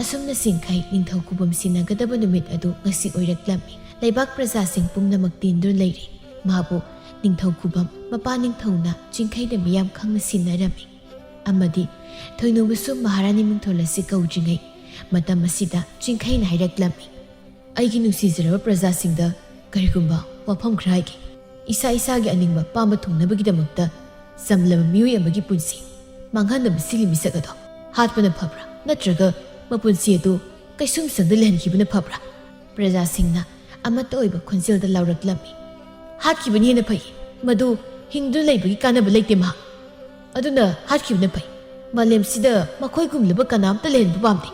ꯑꯁꯨꯝꯅ ꯆꯤꯡꯈꯩ ꯅꯤꯡꯊꯧ ꯈꯨꯕꯝ ꯁꯤꯟꯅꯒꯗꯕ ꯅꯨꯃꯤꯠ ꯑꯗꯨ ꯉꯁꯤ ꯑꯣꯏꯔꯛꯂꯝꯃꯤ꯫ ꯂꯩꯕꯥꯛ प्रꯖꯥꯁꯤꯡ ꯄꯨꯝꯅꯃꯛ ꯇꯤꯟꯗꯨꯅ ꯂꯩꯔꯤ꯫ ꯃꯥꯕꯨ ꯅꯤꯡꯊꯧ ꯈꯨꯕꯝ ꯃꯄꯥꯅꯤꯡꯊꯧꯅ ꯆꯤꯡꯈꯩꯗ ꯃꯤꯌꯥꯝ ꯈꯪꯅ ꯁꯤꯟꯅꯔꯝꯃꯤ꯫ ꯑꯃꯗꯤ ꯊꯣꯏꯅꯨꯕꯨꯁꯨ ꯃꯍꯥꯔꯥꯅꯤ ꯃꯤꯡꯊꯣꯜ ꯑꯁꯤ ꯀꯧꯗ꯭ꯔꯤꯉꯩ ꯃꯇꯝ ꯑꯁꯤꯗ ꯆꯤꯡꯈꯩꯅ ꯍꯥꯏꯔꯛꯂꯝꯃꯤ꯫ ꯑꯩꯒꯤ ꯅꯨꯡꯁꯤꯖꯔꯕ प्रꯖꯥꯁꯤꯡꯗ ꯀꯔꯤꯒꯨꯝꯕ ꯋꯥꯐꯝ ꯈꯔ ꯍꯥꯏꯒꯦ꯫ ꯏꯁꯥ ꯏꯁꯥꯒꯤ ꯑꯅꯤꯡꯕ ꯄꯥꯝꯕ ꯊꯨꯡꯅꯕꯒꯤꯗꯃꯛꯇ ꯆꯝꯂꯕ ꯃꯤꯑꯣꯏ ꯑꯃꯒꯤ ꯄꯨꯟꯁꯤ ꯃꯥꯡꯍꯟꯅꯕ ꯁꯤꯒꯤ ꯃꯤꯁꯛ ꯑꯗꯣ ꯍꯥꯠꯄꯅ ꯐꯕ꯭ꯔꯥ ꯅꯠꯇ꯭ꯔꯒ ꯃꯄꯨꯟꯁꯤ ꯑꯗꯨ ꯀꯩꯁꯨꯝꯁꯪꯗ ꯂꯩꯍꯟꯈꯤꯕꯅ ꯐꯕ꯭ꯔꯥ? प्रꯖꯥꯁꯤꯡꯅ ꯑꯃꯠꯇ ꯑꯣꯏꯕ ꯈꯣꯟꯖꯦꯜꯗ ꯂꯥꯎꯔꯛꯂꯝꯃꯤ꯫ ꯍꯥꯠꯈꯤꯕꯅ ꯍꯦꯟꯅ ꯐꯩ, ꯃꯗꯨ ꯍꯤꯡꯗꯨꯅ ꯂꯩꯕꯒꯤ ꯀꯥꯟꯅꯕ ꯂꯩꯇꯦ ꯃꯍꯥꯛ꯫ ꯑꯗꯨꯅ ꯍꯥꯠꯈꯤꯕꯅ ꯐꯩ꯫ ꯃꯥꯂꯦꯝꯁꯤꯗ ꯃꯈꯣꯏꯒꯨꯝꯂꯕ ꯀꯅꯥꯝꯇ ꯂꯩꯍꯟꯕ ꯄꯥꯝꯗꯦ꯫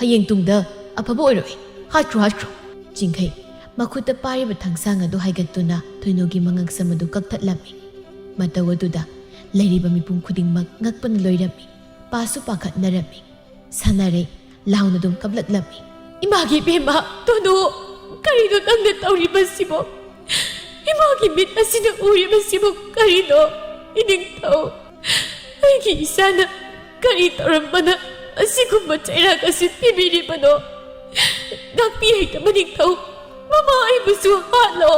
ꯍꯌꯦꯡ ꯇꯨꯡꯗ ꯑꯐꯕ ꯑꯣꯏꯔꯣꯏ꯫ ꯍꯥꯠꯈ꯭ꯔꯣ ꯍꯥꯠꯈ꯭ꯔꯣ꯫ ꯆꯤꯡꯈꯩ ꯃꯈꯨꯠꯇ ꯄꯥꯏꯔꯤꯕ ꯊꯥꯡꯁꯥꯡ ꯑꯗꯨ ꯍꯥꯏꯒꯠꯇꯨꯅ ꯊꯣꯏꯅꯨꯒꯤ ꯃꯉꯛꯁꯝ ꯑꯗꯨ ꯀꯛꯊꯠꯂꯝꯃꯤ꯫ ꯃꯇꯧ ꯑꯗꯨꯗ ꯂꯩꯔꯤꯕ ꯃꯤꯄꯨꯝ ꯈꯨꯗꯤꯡꯃꯛ ꯉꯛꯄꯅ ꯂꯣꯏꯔꯝꯃꯤ꯫ ꯄꯥꯁꯨ ꯄꯥꯈꯠꯅꯔꯝꯃꯤ꯫ ꯁꯥꯟꯅꯔꯩ ꯂꯥꯎꯅ ꯑꯗꯨꯝ ꯀꯞꯂꯛꯂꯝꯃꯤ꯫ ꯏꯃꯥꯒꯤ ꯏꯕꯦꯝꯃ ꯇꯣꯅꯨ, ꯀꯔꯤꯅꯣ ꯅꯪꯅ ꯇꯧꯔꯤꯕꯁꯤꯕꯣ? ꯏꯃꯥꯒꯤ ꯃꯤꯠ ꯑꯁꯤꯅ ꯎꯔꯤꯕꯁꯤꯕꯨ ꯀꯔꯤꯅꯣ? ꯏꯅꯤꯡꯊꯧ, ꯑꯩꯒꯤ ꯏꯆꯥꯅ ꯀꯔꯤ ꯇꯧꯔꯝꯕꯅ ꯑꯁꯤꯒꯨꯝꯕ ꯆꯩꯔꯥꯛ ꯑꯁꯤ ꯄꯤꯕꯤꯔꯤꯕꯅꯣ? ꯉꯥꯛꯄꯤ ꯍꯩꯇꯕ ꯅꯤꯡꯊꯧ, ꯃꯃꯥ ꯑꯩꯕꯨꯁꯨ ꯍꯥꯠꯂꯣ꯫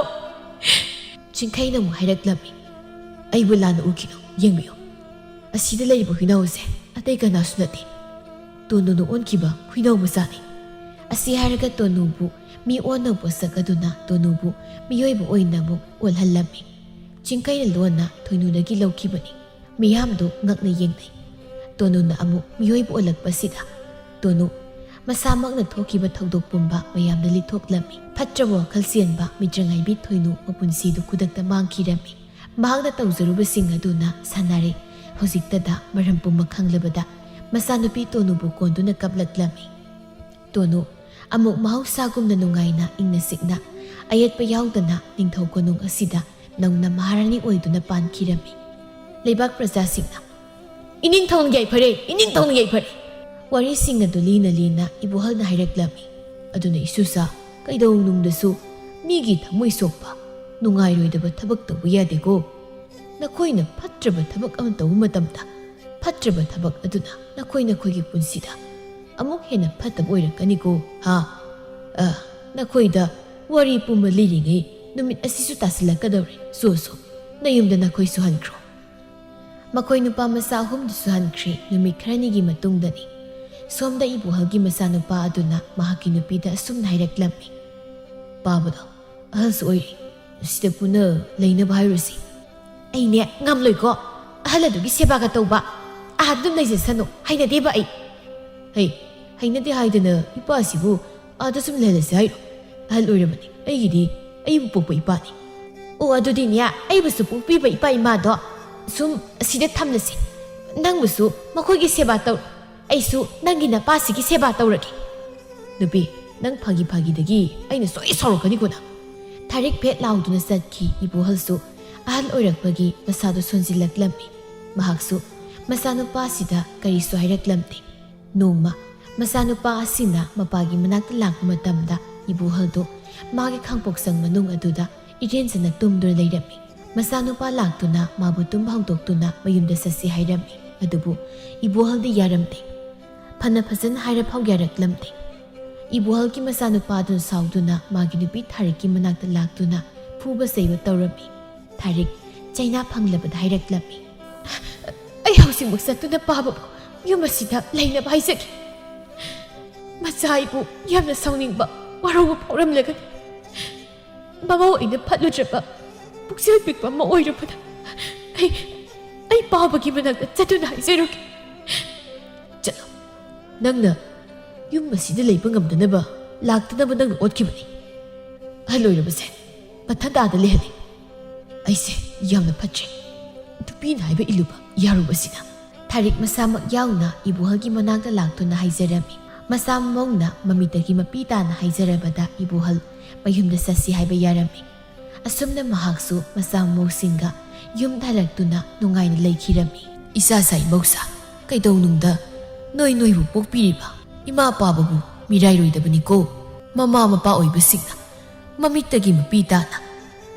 ꯆꯤꯡꯈꯩꯅ ꯑꯃꯨꯛ ꯍꯥꯏꯔꯛꯂꯝꯃꯤ꯫ ꯑꯩꯕꯨ ꯂꯥꯟꯅ ꯎꯈꯤꯅꯨ, ꯌꯦꯡꯕꯤꯌꯨ꯫ ꯑꯁꯤꯗ ꯂꯩꯔꯤꯕ ꯍꯨꯏꯅꯥꯎ ꯑꯁꯦ ꯑꯇꯩ ꯀꯅꯥꯁꯨ ꯅꯠꯇꯦ, ꯇꯣꯅꯨꯅ ꯑꯣꯟꯈꯤꯕ ꯍꯨꯏꯅꯥꯎ ꯃꯆꯥꯅꯤ꯫ ꯑꯁꯤ ꯍꯥꯏꯔꯒ ꯇꯣꯅꯨꯕꯨ ꯃꯤ ꯑꯣꯟꯅ ꯄꯣꯠꯁꯛ ꯑꯗꯨꯅ ꯇꯣꯅꯨꯕꯨ ꯃꯤꯑꯣꯏꯕ ꯑꯣꯏꯅ ꯑꯃꯨꯛ ꯑꯣꯜꯍꯜꯂꯝꯃꯤ꯫ ꯆꯤꯡꯀꯩꯅ ꯂꯣꯟꯅ ꯊꯣꯏꯅꯨꯗꯒꯤ ꯂꯧꯈꯤꯕꯅꯤ꯫ ꯃꯤꯌꯥꯝꯗꯨ ꯉꯛꯅ ꯌꯦꯡꯅꯩ꯫ ꯇꯣꯅꯨꯅ ꯑꯃꯨꯛ ꯃꯤꯑꯣꯏꯕ ꯑꯣꯜꯂꯛꯄꯁꯤꯗ ꯇꯣꯅꯨ ꯃꯁꯥꯃꯛꯅ ꯊꯣꯛꯈꯤꯕ ꯊꯧꯗꯣꯛ ꯄꯨꯝꯕ ꯃꯌꯥꯝꯗ ꯂꯤꯊꯣꯛꯂꯝꯃꯤ꯫ ꯐꯠꯇ꯭ꯔꯕ ꯋꯥꯈꯜ ꯆꯦꯟꯕ ꯃꯤꯇ꯭ꯔꯉꯥꯏꯕꯤ ꯊꯣꯏꯅꯨ ꯃꯄꯨꯟꯁꯤꯗꯨ ꯈꯨꯗꯛꯇ ꯃꯥꯡꯈꯤꯔꯝꯃꯤ꯫ ꯃꯍꯥꯛꯅ ꯇꯧꯖꯔꯨꯕꯁꯤꯡ ꯑꯗꯨꯅ ꯁꯥꯟꯅꯔꯦ꯫ ꯍꯧꯖꯤꯛꯇꯗ ꯃꯔꯝ ꯄꯨꯝꯕ ꯈꯪꯂꯕꯗ ꯃꯆꯥꯅꯨꯄꯤ ꯇꯣꯅꯨꯕꯨ ꯀꯣꯟꯗꯨꯅ ꯀꯞꯂꯛꯂꯝꯃꯤ꯫ ꯇꯣꯅꯨ ꯑꯃꯨꯛ ꯃꯍꯧꯁꯥꯒꯨꯝꯅ ꯅꯨꯡꯉꯥꯏꯅ ꯏꯪꯅ ꯆꯤꯛꯅ ꯑꯌꯦꯠꯄ ꯌꯥꯎꯗꯅ ꯅꯤꯡꯊꯧ ꯀꯣꯅꯨꯡ ꯑꯁꯤꯗ ꯅꯧꯅ ꯃꯍꯥꯔꯥꯅꯤ ꯑꯣꯏꯗꯨꯅ ꯄꯥꯟꯈꯤꯔꯝꯃꯤ꯫ ꯂꯩꯕꯥꯛ प्रजाꯁꯤꯡꯅ "ꯏꯅꯤꯡꯊꯧꯅ ꯌꯥꯏꯐꯔꯦ, ꯏꯅꯤꯡꯊꯧꯅ ꯌꯥꯏꯐꯔꯦ" ꯋꯥꯔꯤꯁꯤꯡ ꯑꯗꯨ ꯂꯤꯅ ꯂꯤꯅ ꯏꯕꯣꯍꯜꯅ ꯍꯥꯏꯔꯛꯂꯝꯃꯤ꯫ ꯑꯗꯨꯅ ꯏꯁꯨꯆꯥ ꯀꯩꯗꯧꯅꯨꯡꯗꯁꯨ ꯃꯤꯒꯤ ꯊꯃꯣꯏ ꯁꯣꯛꯄ ꯅꯨꯡꯉꯥꯏꯔꯣꯏꯗꯕ ꯊꯕꯛ ꯇꯧꯕ ꯌꯥꯗꯦꯀꯣ꯫ ꯅꯈꯣꯏꯅ ꯐꯠꯇ꯭ꯔꯕ ꯊꯕꯛ ꯑꯃ ꯇꯧꯕ ꯃꯇꯝꯗ ꯐꯠꯇ꯭ꯔꯕ ꯊꯕꯛ ꯑꯗꯨꯅ ꯅꯈꯣꯏꯒꯤ ꯄꯨꯟꯁꯤꯗ ꯑꯃꯨꯛ ꯍꯦꯟꯅ ꯐꯠꯇꯕ ꯑꯣꯏꯔꯛꯀꯅꯤꯀꯣ꯫ ꯅꯈꯣꯏꯗ ꯋꯥꯔꯤ ꯄꯨꯝꯕ ꯂꯤꯔꯤꯉꯩ ꯅꯨꯃꯤꯠ ꯑꯁꯤꯁꯨ ꯇꯥꯁꯤꯜꯂꯛꯀꯗꯧꯔꯦ꯫ ꯁꯣ ꯅꯌꯨꯝꯗ ꯅꯈꯣꯏ ꯁꯨꯍꯟꯈ꯭ꯔꯣ꯫ ꯃꯈꯣꯏ ꯅꯨꯄꯥ ꯃꯆꯥ ꯑꯍꯨꯝꯗꯨ ꯁꯨꯍꯟꯈ꯭ꯔꯦ꯫ ꯅꯨꯃꯤꯠ ꯈꯔꯅꯤꯒꯤ ꯃꯇꯨꯡꯗꯅꯤ꯫ ꯁꯣꯝꯗ ꯏꯕꯣꯍꯜꯒꯤ ꯃꯆꯥꯅꯨꯄꯥ ꯑꯗꯨꯅ ꯃꯍꯥꯛꯀꯤ ꯅꯨꯄꯤꯗ ꯑꯁꯨꯝꯅ ꯍꯥꯏꯔꯛꯂꯝꯃꯤ꯫ ꯄꯥꯕꯗꯣ ꯑꯍꯜꯁꯨ ꯑꯣꯏꯔꯦ, ꯁꯤꯗ ꯄꯨꯟꯅ ꯂꯩꯅꯕ ꯍꯥꯏꯔꯨꯁꯤ꯫ ꯑꯩꯅꯦ ꯉꯝꯂꯣꯏꯀꯣ ꯑꯍꯜ ꯑꯗꯨꯒꯤ ꯁꯦꯕꯥꯒ ꯇꯧꯕ꯫ ꯑꯗꯨꯝ ꯂꯩꯖꯁꯅꯨ, ꯍꯩꯅꯗꯦꯕ ꯑꯩ꯫ ꯍꯩꯅꯗꯦ ꯍꯥꯏꯗꯅ ꯏꯄꯥꯁꯤꯕꯨ ꯑꯥꯗ ꯁꯨꯝ ꯂꯩꯍꯜꯂꯁꯤ ꯍꯥꯏꯔꯣ? ꯑꯍꯜ ꯑꯣꯏꯔꯕꯅꯤ, ꯑꯩꯒꯤꯗꯤ ꯑꯩꯕꯨ ꯄꯣꯛꯄ ꯏꯄꯥꯅꯤ꯫ ꯑꯣ ꯑꯗꯨꯗꯤꯅꯦ ꯑꯩꯕꯨꯁꯨ ꯄꯣꯛꯄꯤꯕ ꯏꯄꯥ ꯏꯃꯥꯗꯣ ꯁꯨꯝ ꯑꯁꯤꯗ ꯊꯝꯂꯁꯤ꯫ ꯅꯪꯕꯨꯁꯨ ꯃꯈꯣꯏꯒꯤ ꯁꯦꯕꯥ ꯇꯧ, ꯑꯩꯁꯨ ꯅꯪꯒꯤ ꯅꯄꯥꯁꯤꯒꯤ ꯁꯦꯕꯥ ꯇꯧꯔꯒꯦ꯫ ꯅꯨꯄꯤ ꯅꯪ ꯐꯥꯒꯤꯗꯒꯤ ꯑꯩꯅ ꯁꯣꯏ ꯁꯥꯎꯔꯛꯀꯅꯤꯀꯣ ꯅꯪ꯫ ꯊꯥꯔꯤꯛ ꯐꯦꯠ ꯂꯥꯎꯗꯨꯅ ꯆꯠꯈꯤ꯫ ꯏꯕꯣꯍꯜꯁꯨ ꯑꯍꯜ ꯑꯣꯏꯔꯛꯄꯒꯤ ꯃꯁꯥꯗꯨ ꯁꯣꯟꯖꯤꯜꯂꯛꯂꯝꯃꯤ꯫ ꯃꯍꯥꯛꯁꯨ ꯃꯆꯥꯅꯨꯄꯥꯁꯤꯗ ꯀꯔꯤꯁꯨ ꯍꯥꯏꯔꯛꯂꯝꯗꯦ꯫ ꯅꯣꯡꯃ ꯃꯆꯥꯅꯨꯄꯥ ꯑꯁꯤꯅ ꯃꯄꯥꯒꯤ ꯃꯅꯥꯛꯇ ꯂꯥꯛꯄ ꯃꯇꯝꯗ ꯏꯕꯣꯍꯜꯗꯨ ꯃꯥꯒꯤ ꯈꯥꯡꯄꯣꯛꯁꯪ ꯃꯅꯨꯡ ꯑꯗꯨꯗ ꯏꯔꯦꯟꯖꯅ ꯇꯨꯝꯗꯨꯅ ꯂꯩꯔꯝꯃꯤ꯫ ꯃꯆꯥꯅꯨꯄꯥ ꯂꯥꯛꯇꯨꯅ ꯃꯥꯕꯨ ꯇꯨꯝꯕ ꯍꯧꯗꯣꯛꯇꯨꯅ ꯃꯌꯨꯝꯗ ꯆꯠꯁꯤ ꯍꯥꯏꯔꯝꯃꯤ꯫ ꯑꯗꯨꯕꯨ ꯏꯕꯣꯍꯜꯗꯤ ꯌꯥꯔꯝꯗꯦ꯫ ꯐꯖꯅ ꯍꯥꯏꯔꯐꯥꯎ ꯌꯥꯔꯛꯂꯝꯗꯦ꯫ ꯏꯕꯣꯍꯜꯒꯤ ꯃꯆꯥꯅꯨꯄꯥꯗꯨꯅ ꯁꯥꯎꯗꯨꯅ ꯃꯥꯒꯤ ꯅꯨꯄꯤ ꯊꯥꯔꯤꯛꯀꯤ ꯃꯅꯥꯛꯇ ꯂꯥꯛꯇꯨꯅ ꯐꯨꯕ ꯆꯩꯕ ꯇꯧꯔꯝꯃꯤ꯫ ꯊꯥꯔꯤꯛ ꯆꯩꯅꯥ ꯐꯪꯂꯕꯗ ꯍꯥꯏꯔꯛꯂꯝꯃꯤ꯫ ꯑꯩ ꯍꯧꯖꯤꯛꯃꯛ ꯆꯠꯇꯨꯅ ꯄꯥꯕꯕꯨ ꯌꯨꯝ ꯑꯁꯤꯗ ꯂꯩꯅꯕ ꯍꯥꯏꯖꯒꯦ꯫ ꯃꯆꯥ ꯑꯩꯕꯨ ꯌꯥꯝꯅ ꯁꯥꯎꯅꯤꯡꯕ ꯋꯥꯔꯧꯕ ꯐꯥꯎꯔꯝꯂꯒꯅꯤ꯫ ꯃꯃꯧ ꯑꯩꯅ ꯐꯠꯂꯨꯗ꯭ꯔꯕ ꯄꯨꯛꯆꯦꯜ ꯄꯤꯛꯄ ꯑꯃ ꯑꯣꯏꯔꯨꯕꯗ ꯑꯩ ꯄꯥꯕꯒꯤ ꯃꯅꯥꯛꯇ ꯆꯠꯇꯨꯅ ꯍꯥꯏꯖꯔꯨꯒꯦ꯫ ꯆꯠꯂꯣ, ꯅꯪꯅ ꯌꯨꯝ ꯑꯁꯤꯗ ꯂꯩꯕ ꯉꯝꯗꯅꯕ ꯂꯥꯛꯇꯅꯕ ꯅꯪꯅ ꯑꯣꯠꯈꯤꯕꯅꯤ꯫ ꯑꯍꯜ ꯑꯣꯏꯔꯕꯁꯦ ꯃꯊꯟꯇꯥꯗ ꯂꯩꯍꯜꯂꯤ꯫ ꯑꯩꯁꯦ ꯌꯥꯝꯅ ꯐꯠꯇ꯭ꯔꯦ, ꯅꯨꯄꯤꯅ ꯍꯥꯏꯕ ꯏꯜꯂꯨꯕ ꯌꯥꯔꯨꯕꯁꯤꯅ꯫ ꯊꯥꯔꯤꯛ ꯃꯁꯥꯃꯛ ꯌꯥꯎꯅ ꯏꯕꯣꯍꯜꯒꯤ ꯃꯅꯥꯛꯇ ꯂꯥꯛꯇꯨꯅ ꯍꯥꯏꯖꯔꯝꯃꯤ꯫ ꯃꯆꯥ ꯃꯃꯧꯅ ꯃꯃꯤꯠꯇꯒꯤ ꯃꯄꯤ ꯇꯥꯅ ꯍꯥꯏꯖꯔꯕꯗ ꯏꯕꯣꯍꯜ ꯃꯌꯨꯝꯗ ꯆꯠꯁꯤ ꯍꯥꯏꯕ ꯌꯥꯔꯝꯃꯤ꯫ ꯑꯁꯨꯝꯅ ꯃꯍꯥꯛꯁꯨ ꯃꯆꯥ ꯃꯃꯧꯁꯤꯡꯒ ꯌꯨꯝꯗ ꯍꯜꯂꯛꯇꯨꯅ ꯅꯨꯡꯉꯥꯏꯅ ꯂꯩꯈꯤꯔꯝꯃꯤ꯫ ꯏꯆꯥ ꯏꯃꯧꯁꯥ ꯀꯩꯗꯧꯅꯨꯡꯗ ꯅꯣꯏꯕꯨ ꯄꯣꯛꯄꯤꯔꯤꯕ ꯏꯃꯥ ꯄꯥꯕꯕꯨ ꯃꯤꯔꯥꯏꯔꯣꯏꯗꯕꯅꯤꯀꯣ꯫ ꯃꯃꯥ ꯃꯄꯥ ꯑꯣꯏꯕꯁꯤꯡꯅ ꯃꯃꯤꯠꯇꯒꯤ ꯃꯄꯤ ꯇꯥꯅ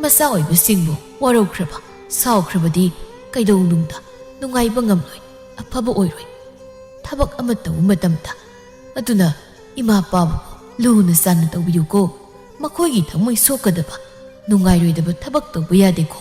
ꯃꯆꯥ ꯑꯣꯏꯕꯁꯤꯡꯕꯨ ꯋꯥꯔꯧꯈ꯭ꯔꯕ ꯁꯥꯎꯈ꯭ꯔꯕꯗꯤ ꯀꯩꯗꯧꯅꯨꯡꯗ ꯅꯨꯡꯉꯥꯏꯕ ꯉꯝꯂꯣꯏ, ꯑꯐꯕ ꯑꯣꯏꯔꯣꯏ꯫ ꯊꯕꯛ ꯑꯃ ꯇꯧꯕ ꯃꯇꯝꯗ ꯑꯗꯨꯅ ꯏꯃꯥ ꯄꯥꯕꯕꯨ ꯂꯨꯅ ꯆꯥꯟꯅ ꯇꯧꯕꯤꯌꯨꯀꯣ꯫ ꯃꯈꯣꯏꯒꯤ ꯊꯃꯣꯏ ꯁꯣꯛꯀꯗꯕ ꯅꯨꯡꯉꯥꯏꯔꯣꯏꯗꯕ ꯊꯕꯛ ꯇꯧꯕ ꯌꯥꯗꯦꯀꯣ꯫